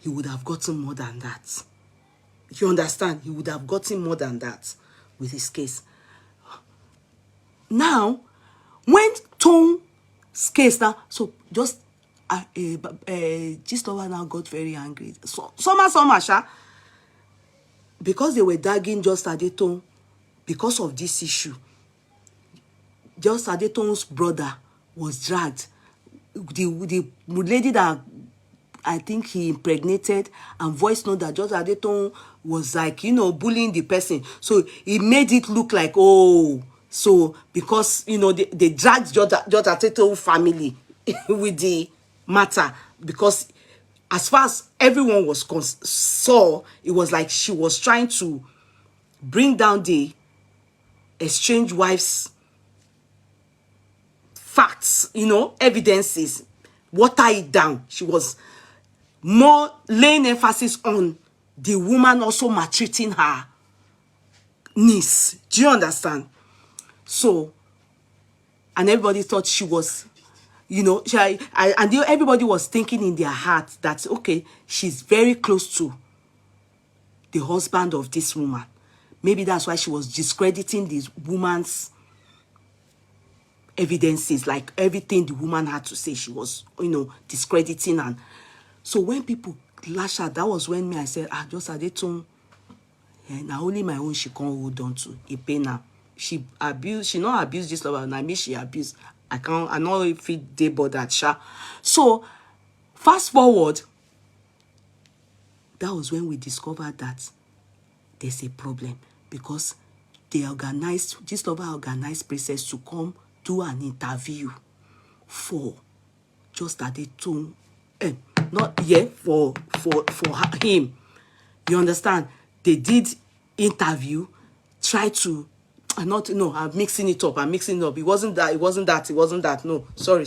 he would have gotten more than that. You understand? He would have gotten more than that with his case. Now, when Tong's case now, so just Gist Lover now got very angry. So much, because they were dragging Just Adetong because of this issue. Just Adetong's brother was dragged. The lady that I think he impregnated and voice note that Just Adetong was like, bullying the person. So he made it look like, oh, so because, they dragged Just Adetong's family with the matter, because as far as everyone was saw, it was like she was trying to bring down the estranged wife's facts, evidences, water it down. She was more laying emphasis on the woman also maltreating her niece. Do you understand? So, and everybody thought she was, you know, everybody was thinking in their heart that, okay, she's very close to the husband of this woman. Maybe that's why she was discrediting this woman's evidences, like everything the woman had to say, she was, you know, discrediting. And so when people lash out, that was when I said, just a little, now only my own she can't hold on to. It pain her. She not abused this lover. I mean, she abused. I know if it they bothered sha. So fast forward, that was when we discovered that there's a problem, because this lover organized princess to come do an interview for just that they told for him. You understand? They did interview, try to I'm mixing it up. It wasn't that. No, sorry.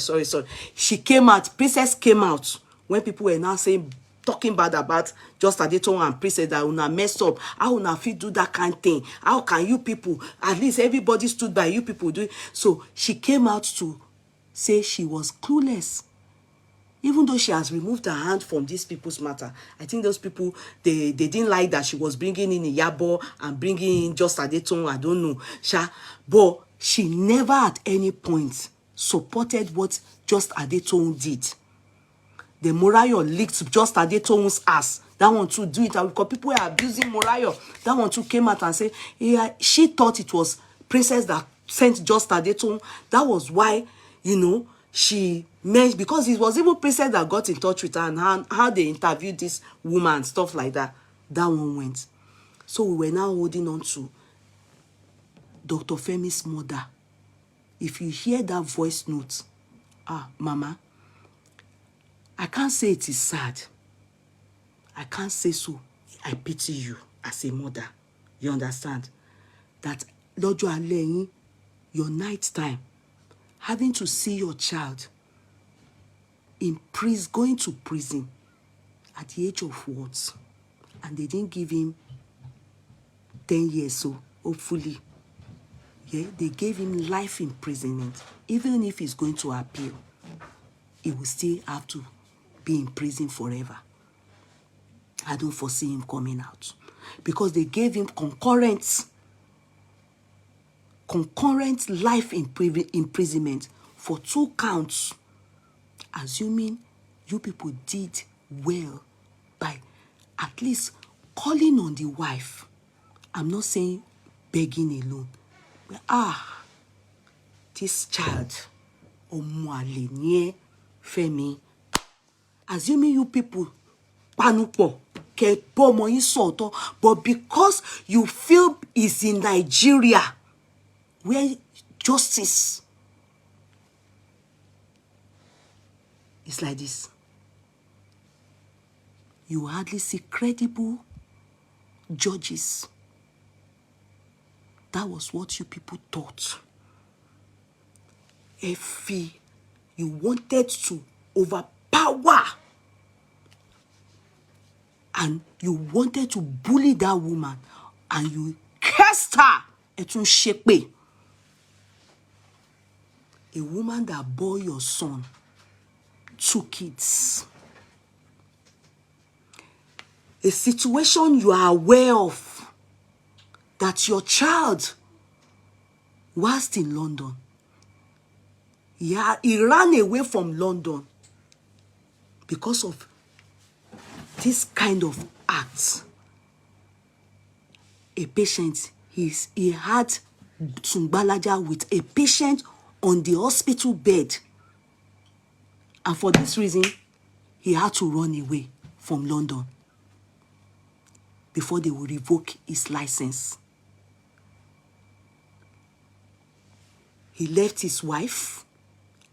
Princess came out when people were now talking bad about just Adeton and Princess, that una messed up. How una fit do that kind of thing? How can you people, at least everybody stood by you people doing? So she came out to say she was clueless. Even though she has removed her hand from these people's matter, I think those people, they didn't like that she was bringing in Iyabo and bringing in just Adeton, I don't know. But she never at any point supported what just Adeton did. The Morayo leaked just Adeton's ass. That one to do it, because people were abusing Morayo. That one too came out and said, yeah, she thought it was Princess that sent just Adeton. That was why, you know, she meant, because it was even Princess that got in touch with her and how they interviewed this woman and stuff like that. That one went. So we were now holding on to Dr. Femi's mother. If you hear that voice note, Mama, I can't say it is sad. I can't say so. I pity you as a mother. You understand? That Lord, you are laying your night time, having to see your child in prison, going to prison at the age of what? And they didn't give him 10 years, so hopefully. Yeah, they gave him life imprisonment. Even if he's going to appeal, he will still have to be in prison forever. I don't foresee him coming out, because they gave him concurrent life imprisonment for 2 counts, assuming you people did well by at least calling on the wife. I'm not saying begging alone. But, this child, Olaleye, Femi, assuming you people panupo, but because you feel it's in Nigeria where justice is like this, you hardly see credible judges. That was what you people thought. If you wanted to overpower and you wanted to bully that woman and you cursed her, etun shepe. A woman that bore your son 2 kids. A situation you are aware of, that your child, whilst in London, he ran away from London because of this kind of acts. A patient, he had Sungbalaja with a patient on the hospital bed. And for this reason, he had to run away from London before they would revoke his license. He left his wife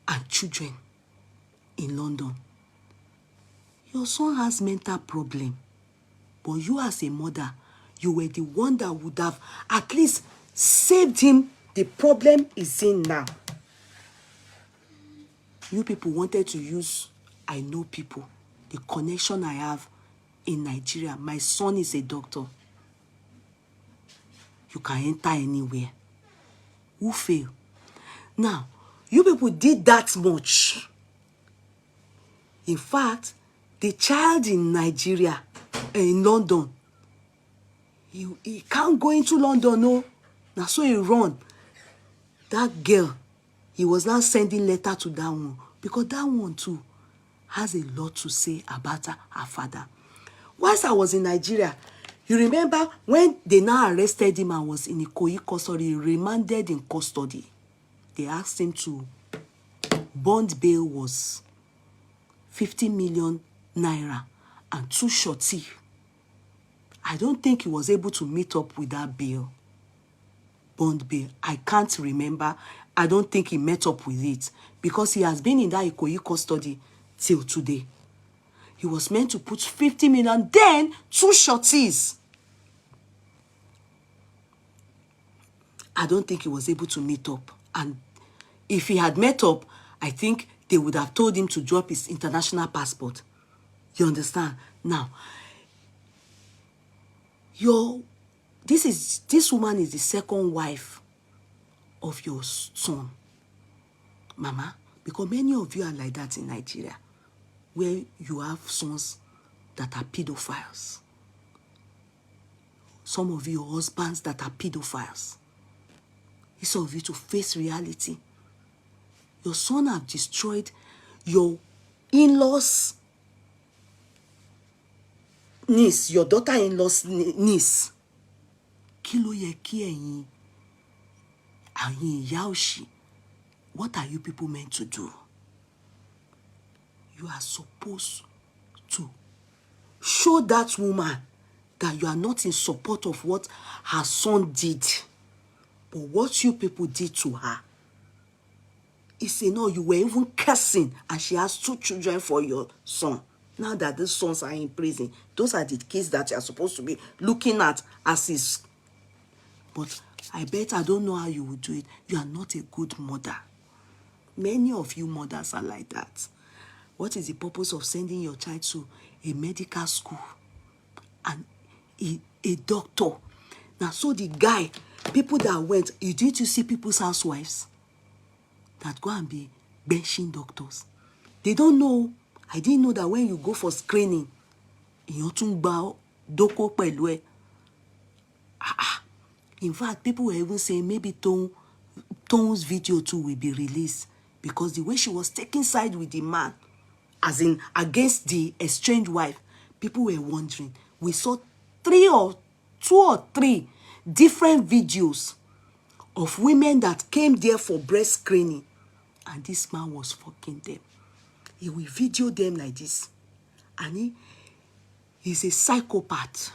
and children in London. Your son has mental problem, but you as a mother, you were the one that would have at least saved him the problem is in now. You people wanted to use I know people. The connection I have in Nigeria. My son is a doctor. You can enter anywhere. Who fail? Now, you people did that much. In fact, the child in Nigeria, in London, he can't go into London, no. Now, so he run. That girl, he was now sending letter to that one. Because that one too has a lot to say about her father. Whilst I was in Nigeria, you remember when they now arrested him and was in Ikoyi custody, remanded in custody. They asked him to, bond bail was 50 million naira and 2 shorty. I don't think he was able to meet up with that bail. Bond bail. I can't remember. I don't think he met up with it because he has been in that Ikoyi custody till today. He was meant to put 50 million, then 2 shorties. I don't think he was able to meet up. And if he had met up, I think they would have told him to drop his international passport. You understand? Now, this woman is the second wife of your son, Mama, because many of you are like that in Nigeria, where you have sons that are pedophiles. Some of you husbands that are pedophiles. It's of you to face reality. Your son have destroyed your in-laws' niece, your daughter-in-law's niece. Kí ló yẹ kí ẹ̀yin ìyá òṣì? What are you people meant to do? You are supposed to show that woman that you are not in support of what her son did, but what you people did to her. It's enough. You were even cursing, and she has 2 children for your son. Now that these sons are in prison, those are the kids that you are supposed to be looking at as his. But I bet I don't know how you will do it. You are not a good mother. Many of you mothers are like that. What is the purpose of sending your child to a medical school and a doctor? Now, so the guy, people that went, did you see people's housewives that go and be benching doctors? They don't know. I didn't know that when you go for screening, in fact, people were even saying maybe Tone's video too will be released because the way she was taking side with the man, as in against the estranged wife, people were wondering. We saw 2 or 3 different videos of women that came there for breast screening, and this man was fucking them. He will video them like this, and he's a psychopath.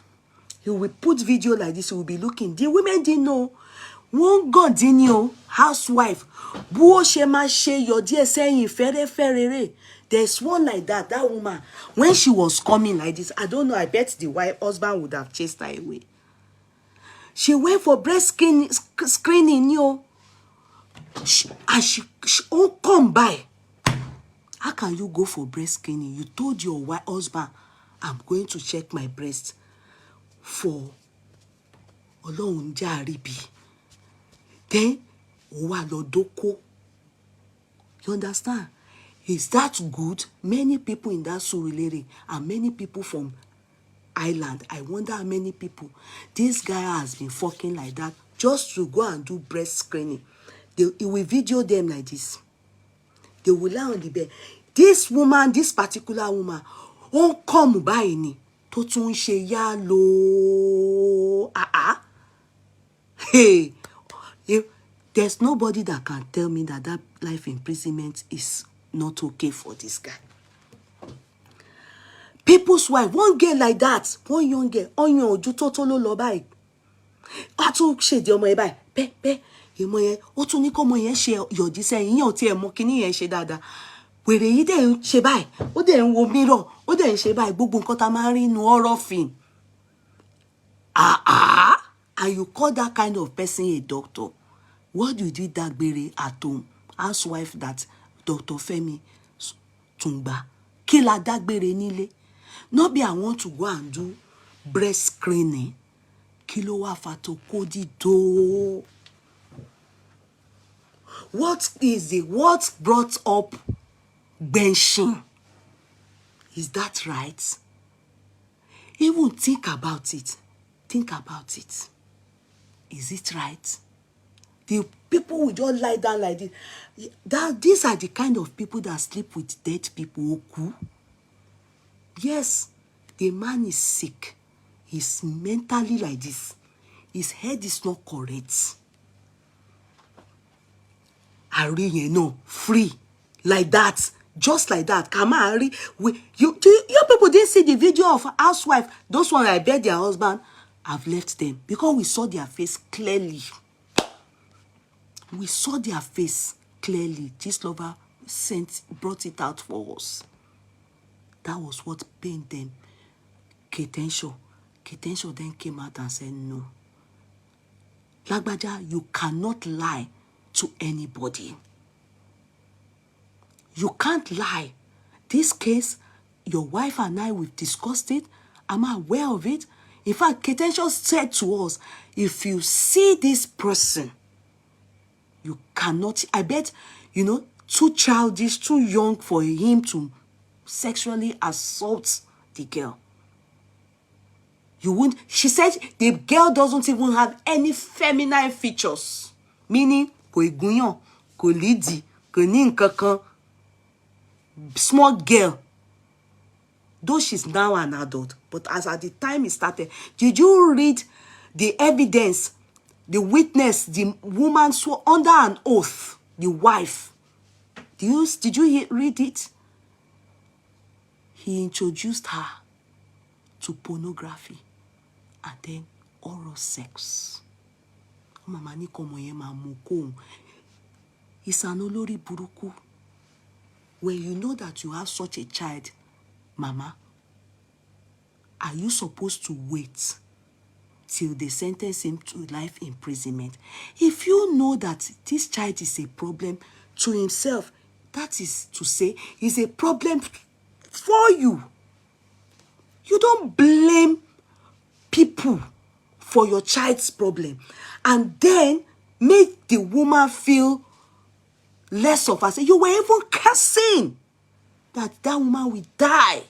He will put video like this. He will be looking. The women didn't know. One God in you, housewife. There's one like that. That woman, when she was coming like this, I don't know. I bet the husband would have chased her away. She went for breast screening, and she won't come by. How can you go for breast screening? You told your husband, I'm going to check my breast for Ọlọ́run jàríbi. Then, Olalodoko. You understand? Is that good? Many people in that Surulere and many people from Island. I wonder how many people this guy has been fucking like that just to go and do breast screening. He will video them like this. They will lie on the bed. This woman, this particular woman, won't come by ni. To tún ṣe yá lo. Hey, there's nobody that can tell me that life imprisonment is not okay for this guy. People's wife, one girl like that, one young girl, onyo ojú tó tó ló lọ báyìí. A tún ṣe di ọmọ ẹ báyìí. Pẹ́, ìmọ̀ yẹn, ó tún ní kó ọmọ yẹn ṣe yọ̀dí sẹ́yìn, yẹn ò tiẹ̀ mọ̀ kíní yẹn ṣe dáadáa. Wèrè yìí dẹ̀ ń ṣe báyìí, ó dẹ̀ ń wo mirror, ó dẹ̀ ń ṣe báyìí, gbogbo nǹkan tá máa ń rí inú horror film. And you call that kind of person a doctor? What you did that gbere at home? Housewife that Dr. Femi Tumba Kí la dágbére nílé. No be I want to go and do breast screening. Kí ló wá fa tó kó dídó. What brought up benching? Is that right? Even think about it. Think about it. Is it right? The people will just lie down like this. These are the kind of people that sleep with dead people. Yes, the man is sick. He's mentally like this. His head is not correct. Ari, you know, free. Like that. Just like that. Come on, Ari. You people didn't see the video of housewife. Those ones I bet their husband have left them. Because we saw their face clearly. We saw their face clearly. This lover brought it out for us. That was what pained them. Ketensho then came out and said, no. Lagbaja, you cannot lie to anybody. You can't lie. This case, your wife and I, we've discussed it. I'm aware of it. In fact, Ketensho said to us, if you see this person, you cannot, I bet, too childish, too young for him to sexually assault the girl. You wouldn't, she said the girl doesn't even have any feminine features. Meaning, ko egunyan, ko lidi, ko ni nkankan. Small girl. Though she's now an adult, but as at the time it started, did you read the evidence, the witness, the woman swore under an oath, the wife? Did you read it? He introduced her to pornography and then oral sex. It's an olori buruku. When you know that you have such a child, Mama, are you supposed to wait till they sentence him to life imprisonment? If you know that this child is a problem to himself, that is to say, is a problem for you. You don't blame people for your child's problem and then make the woman feel less of us. You were even cursing that woman will die.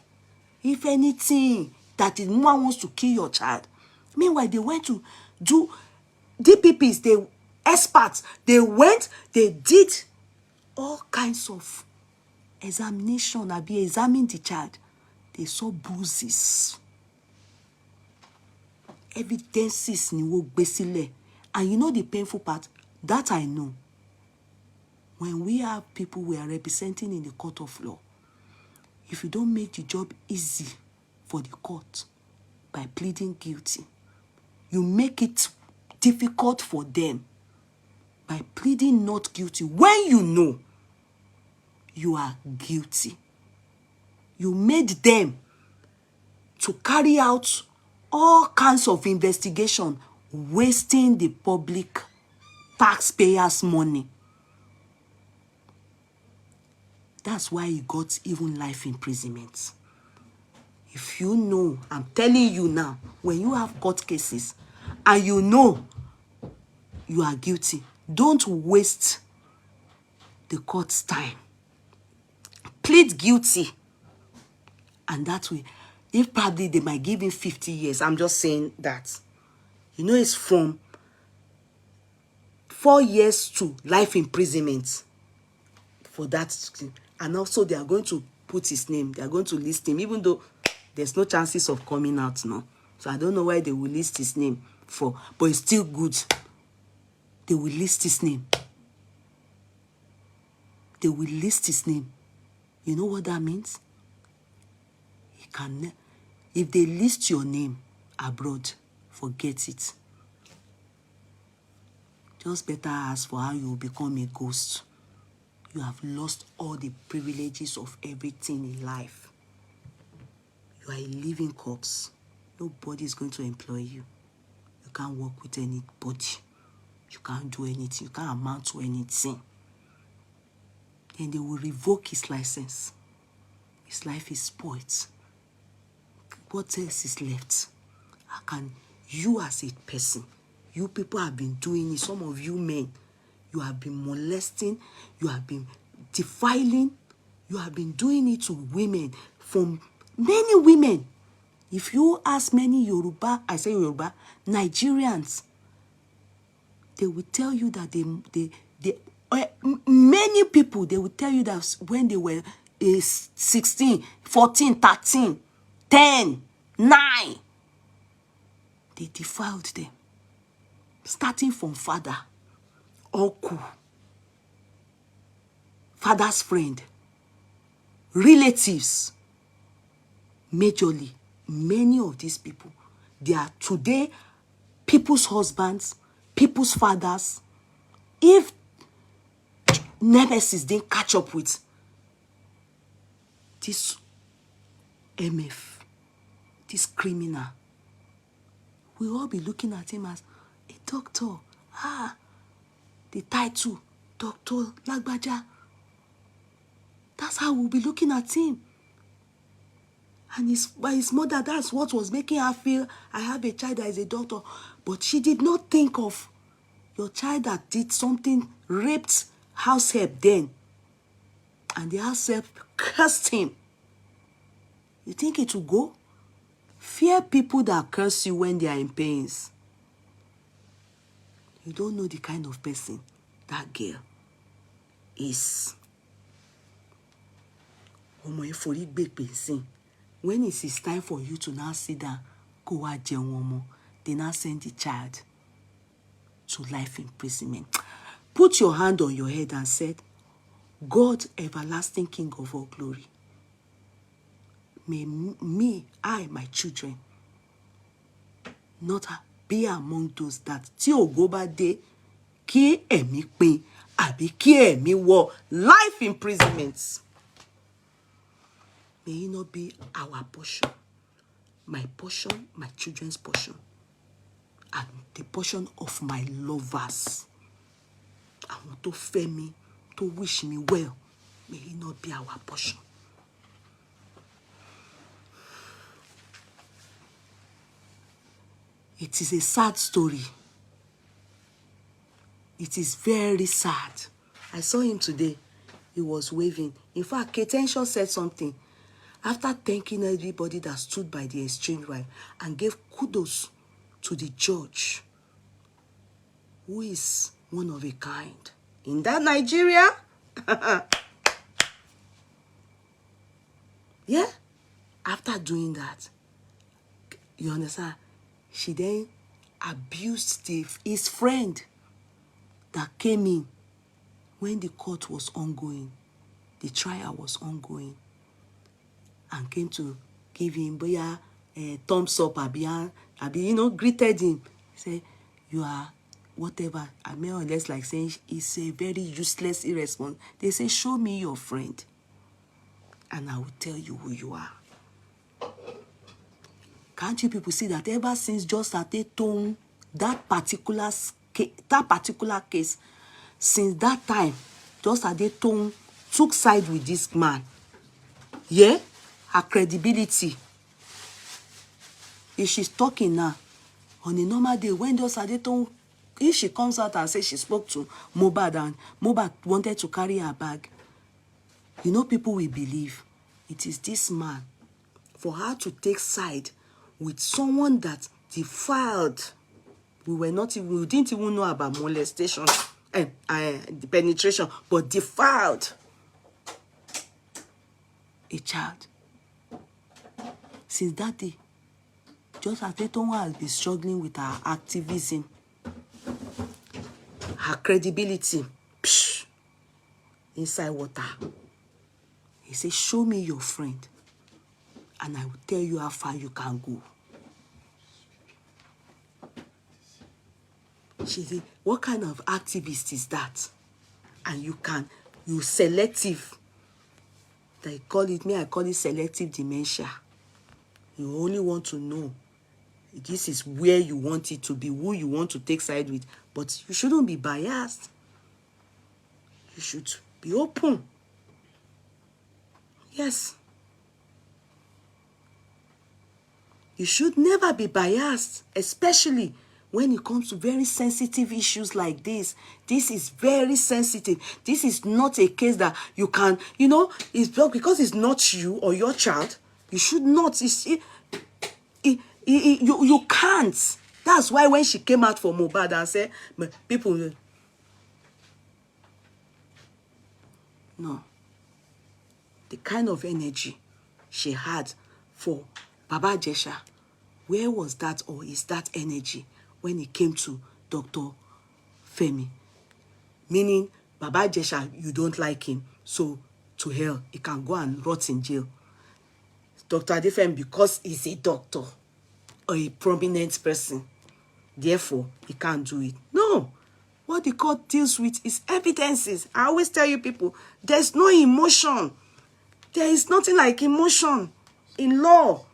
If anything, that the woman wants to kill your child. Meanwhile, they went to do DPPs, they experts, they did all kinds of examination, examined the child. They saw bruises. Evidences ni wo gbe sile. And you know the painful part? That I know. When we have people we are representing in the court of law, if you don't make the job easy for the court by pleading guilty, you make it difficult for them by pleading not guilty when you know you are guilty. You made them to carry out all kinds of investigation, wasting the public taxpayers' money. That's why he got even life imprisonment. If you know, I'm telling you now, when you have court cases and you know you are guilty, don't waste the court's time. Plead guilty. And that way, if probably they might give him 50 years, I'm just saying that. You know, it's from 4 years to life imprisonment for that. And also they are going to put his name. They are going to list him, even though there's no chances of coming out now. So I don't know why they will list his name for, but it's still good. They will list his name. They will list his name. You know what that means? He can, if they list your name abroad, forget it. Just better ask for how you will become a ghost. You have lost all the privileges of everything in life. You are a living corpse. Nobody is going to employ you. You can't work with anybody. You can't do anything. You can't amount to anything. Then they will revoke his license. his life is spoiled. What else is left? How can you as a person, you people have been doing it, some of you men, you have been molesting, you have been defiling, you have been doing it to women, from many women. If you ask many Yoruba, I say Yoruba, Nigerians, they will tell you that many people, they will tell you that when they were 16, 14, 13, 10, 9, they defiled them. Starting from father, uncle, father's friend, relatives. Majorly, many of these people, they are today people's husbands, people's fathers. If Nemesis didn't catch up with this MF, this criminal, we'll all be looking at him as a doctor. The title, Dr. Lagbaja. That's how we'll be looking at him. And by his mother, that's what was making her feel, I have a child that is a doctor. But she did not think of your child that did something, raped house help then. And the house help cursed him. You think it will go? Fear people that curse you when they are in pains. You don't know the kind of person that girl is. When it is time for you to now sit down, go out, they now send the child to life imprisonment. Put your hand on your head and said, God, everlasting King of all glory, may I, my children, not be among those that till go bad day, ki emi pin, abi ki emi wo life imprisonments. May it not be our portion, my portion, my children's portion, and the portion of my lovers. I want to Femi, to wish me well. May it not be our portion. It is a sad story. It is very sad. I saw him today. He was waving. In fact, Ketenshaw said something. After thanking everybody that stood by the exchange wife and gave kudos to the judge, who is one of a kind. In that Nigeria, yeah, after doing that, you understand, she then abused his friend that came in when the court was ongoing, the trial was ongoing, and came to give him a thumbs up, greeted him. He said, you are whatever. I mean, or less like saying it's a very useless, irresponsible. They say, show me your friend, and I will tell you who you are. Can't you people see that ever since just at a tone, that particular case, since that time, just at a tone, took side with this man. Yeah? Her credibility. If she's talking now, on a normal day, when just at a tone, if she comes out and says she spoke to Mohbad and Mohbad wanted to carry her bag, you know, people will believe it is this man. For her to take side with someone that defiled, we didn't even know about molestation and the penetration, but defiled a child. Since that day, just as Etowa has been struggling with her activism, her credibility, inside water. He said, show me your friend, and I will tell you how far you can go. She said, what kind of activist is that? And you selective. I call it selective dementia. You only want to know. This is where you want it to be, who you want to take side with. But you shouldn't be biased. You should be open. Yes. You should never be biased, especially when it comes to very sensitive issues like this. This is very sensitive. This is not a case that you can, it's because it's not you or your child. You should not. You can't. That's why when she came out for Mohbad and said, people, no. The kind of energy she had for Baba Jesha, where was that, or is that energy when it came to Dr. Femi? Meaning, Baba Jesha, you don't like him, so to hell, he can go and rot in jail. Dr. Adefemi, because he's a doctor or a prominent person, therefore, he can't do it. No. What the court deals with is evidences. I always tell you people, there's no emotion. There is nothing like emotion in law.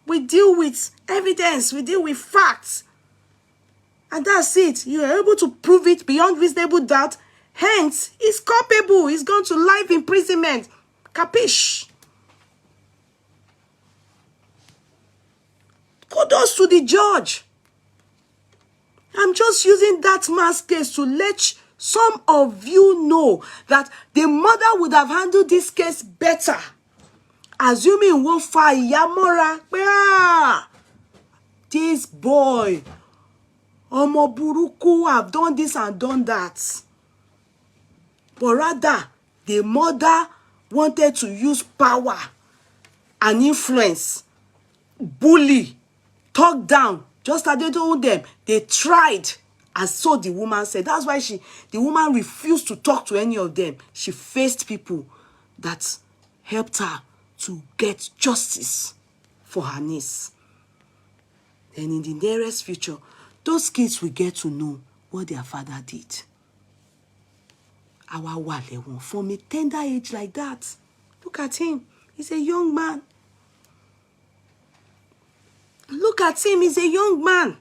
We deal with evidence. We deal with facts. And that's it. You are able to prove it beyond reasonable doubt. Hence, he's culpable. He's gone to life imprisonment. Capiche? Kudos to the judge. I'm just using that man's case to let some of you know that the mother would have handled this case better. Assuming we'll fire Yamora. This boy, Omo Buruku, have done this and done that. But rather, the mother wanted to use power and influence, bully, talk down. Just as they told them, they tried, and so the woman said. That's why the woman refused to talk to any of them. She faced people that helped her to get justice for her niece. And in the nearest future, those kids will get to know what their father did. Our Wale, from a tender age like that. Look at him. He's a young man. Look at him, he's a young man.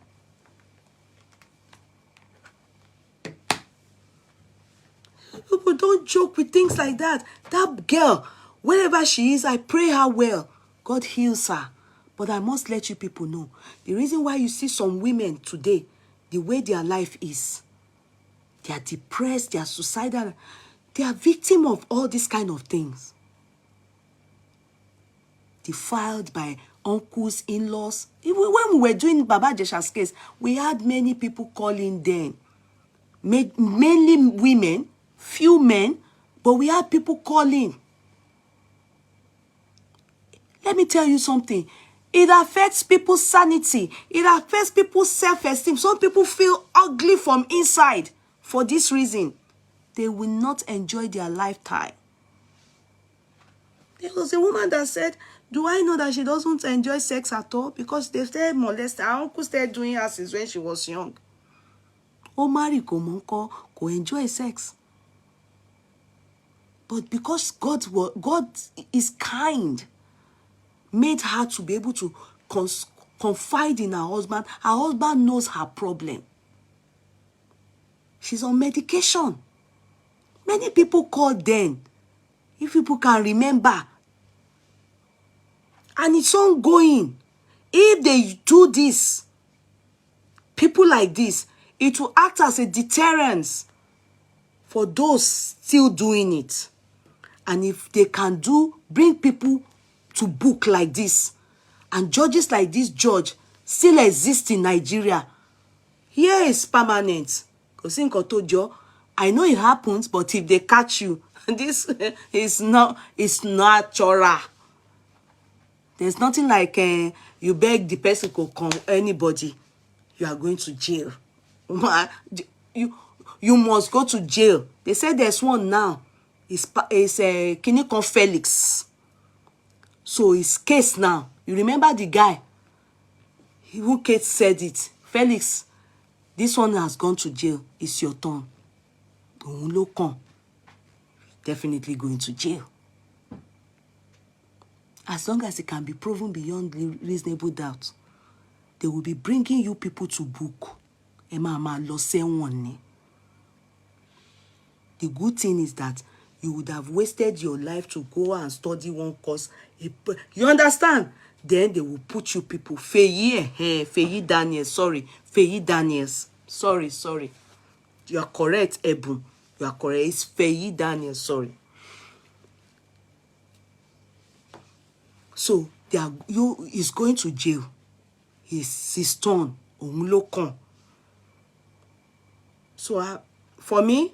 People don't joke with things like that. That girl, wherever she is, I pray her well. God heals her. But I must let you people know, the reason why you see some women today, the way their life is, they are depressed, they are suicidal, they are victim of all these kind of things. Defiled by uncles, in-laws. Even when we were doing Baba Jesha's case, we had many people calling then. Mainly women, few men, but we had people calling. Let me tell you something. It affects people's sanity. It affects people's self-esteem. Some people feel ugly from inside for this reason. They will not enjoy their lifetime. There was a woman that said, do I know that she doesn't enjoy sex at all? Because they started molesting. Her uncle started doing her since when she was young. O marry ko enjoy sex. But because God is kind, made her to be able to confide in her husband. Her husband knows her problem. She's on medication. Many people call then. If people can remember. And it's ongoing. If they do this, people like this, it will act as a deterrence for those still doing it. And if they can bring people to book like this, and judges like this judge still exist in Nigeria, here is permanent. I know it happens, but if they catch you, this is not, it's natural. There's nothing like you beg the person to come, anybody, you are going to jail. You must go to jail. They said there's one now. It's Kinikon Felix. So his case now. You remember the guy who Kate said it. Felix, this one has gone to jail. It's your turn. Definitely going to jail. As long as it can be proven beyond reasonable doubt, they will be bringing you people to book. The good thing is that you would have wasted your life to go and study one course. You understand? Then they will put you people. Feyi Daniels, sorry. Feyi Daniels. Sorry. You are correct, Ebun. You are correct. It's Feyi Daniels, sorry. So he's going to jail. His turn. So for me,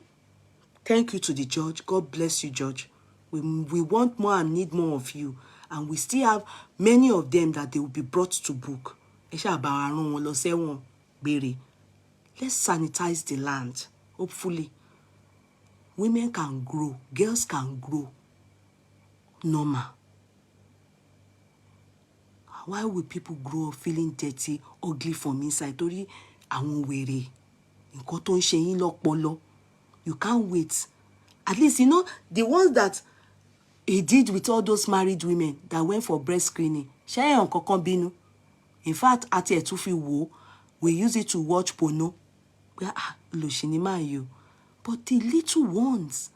thank you to the judge. God bless you, judge. We want more and need more of you. And we still have many of them that they will be brought to book. Let's sanitize the land. Hopefully, women can grow. Girls can grow. Normal. Why will people grow up feeling dirty, ugly from inside? Tori, àwọn wèrè. Nǹkan tó ń ṣe yín lọ́pọlọ. You can't wait. At least, you know, the ones that he did with all those married women that went for breast screening. Ṣé nǹkan kan bínú? In fact, àti ẹ̀ tún fi wò, we use it to watch porno. But the little ones,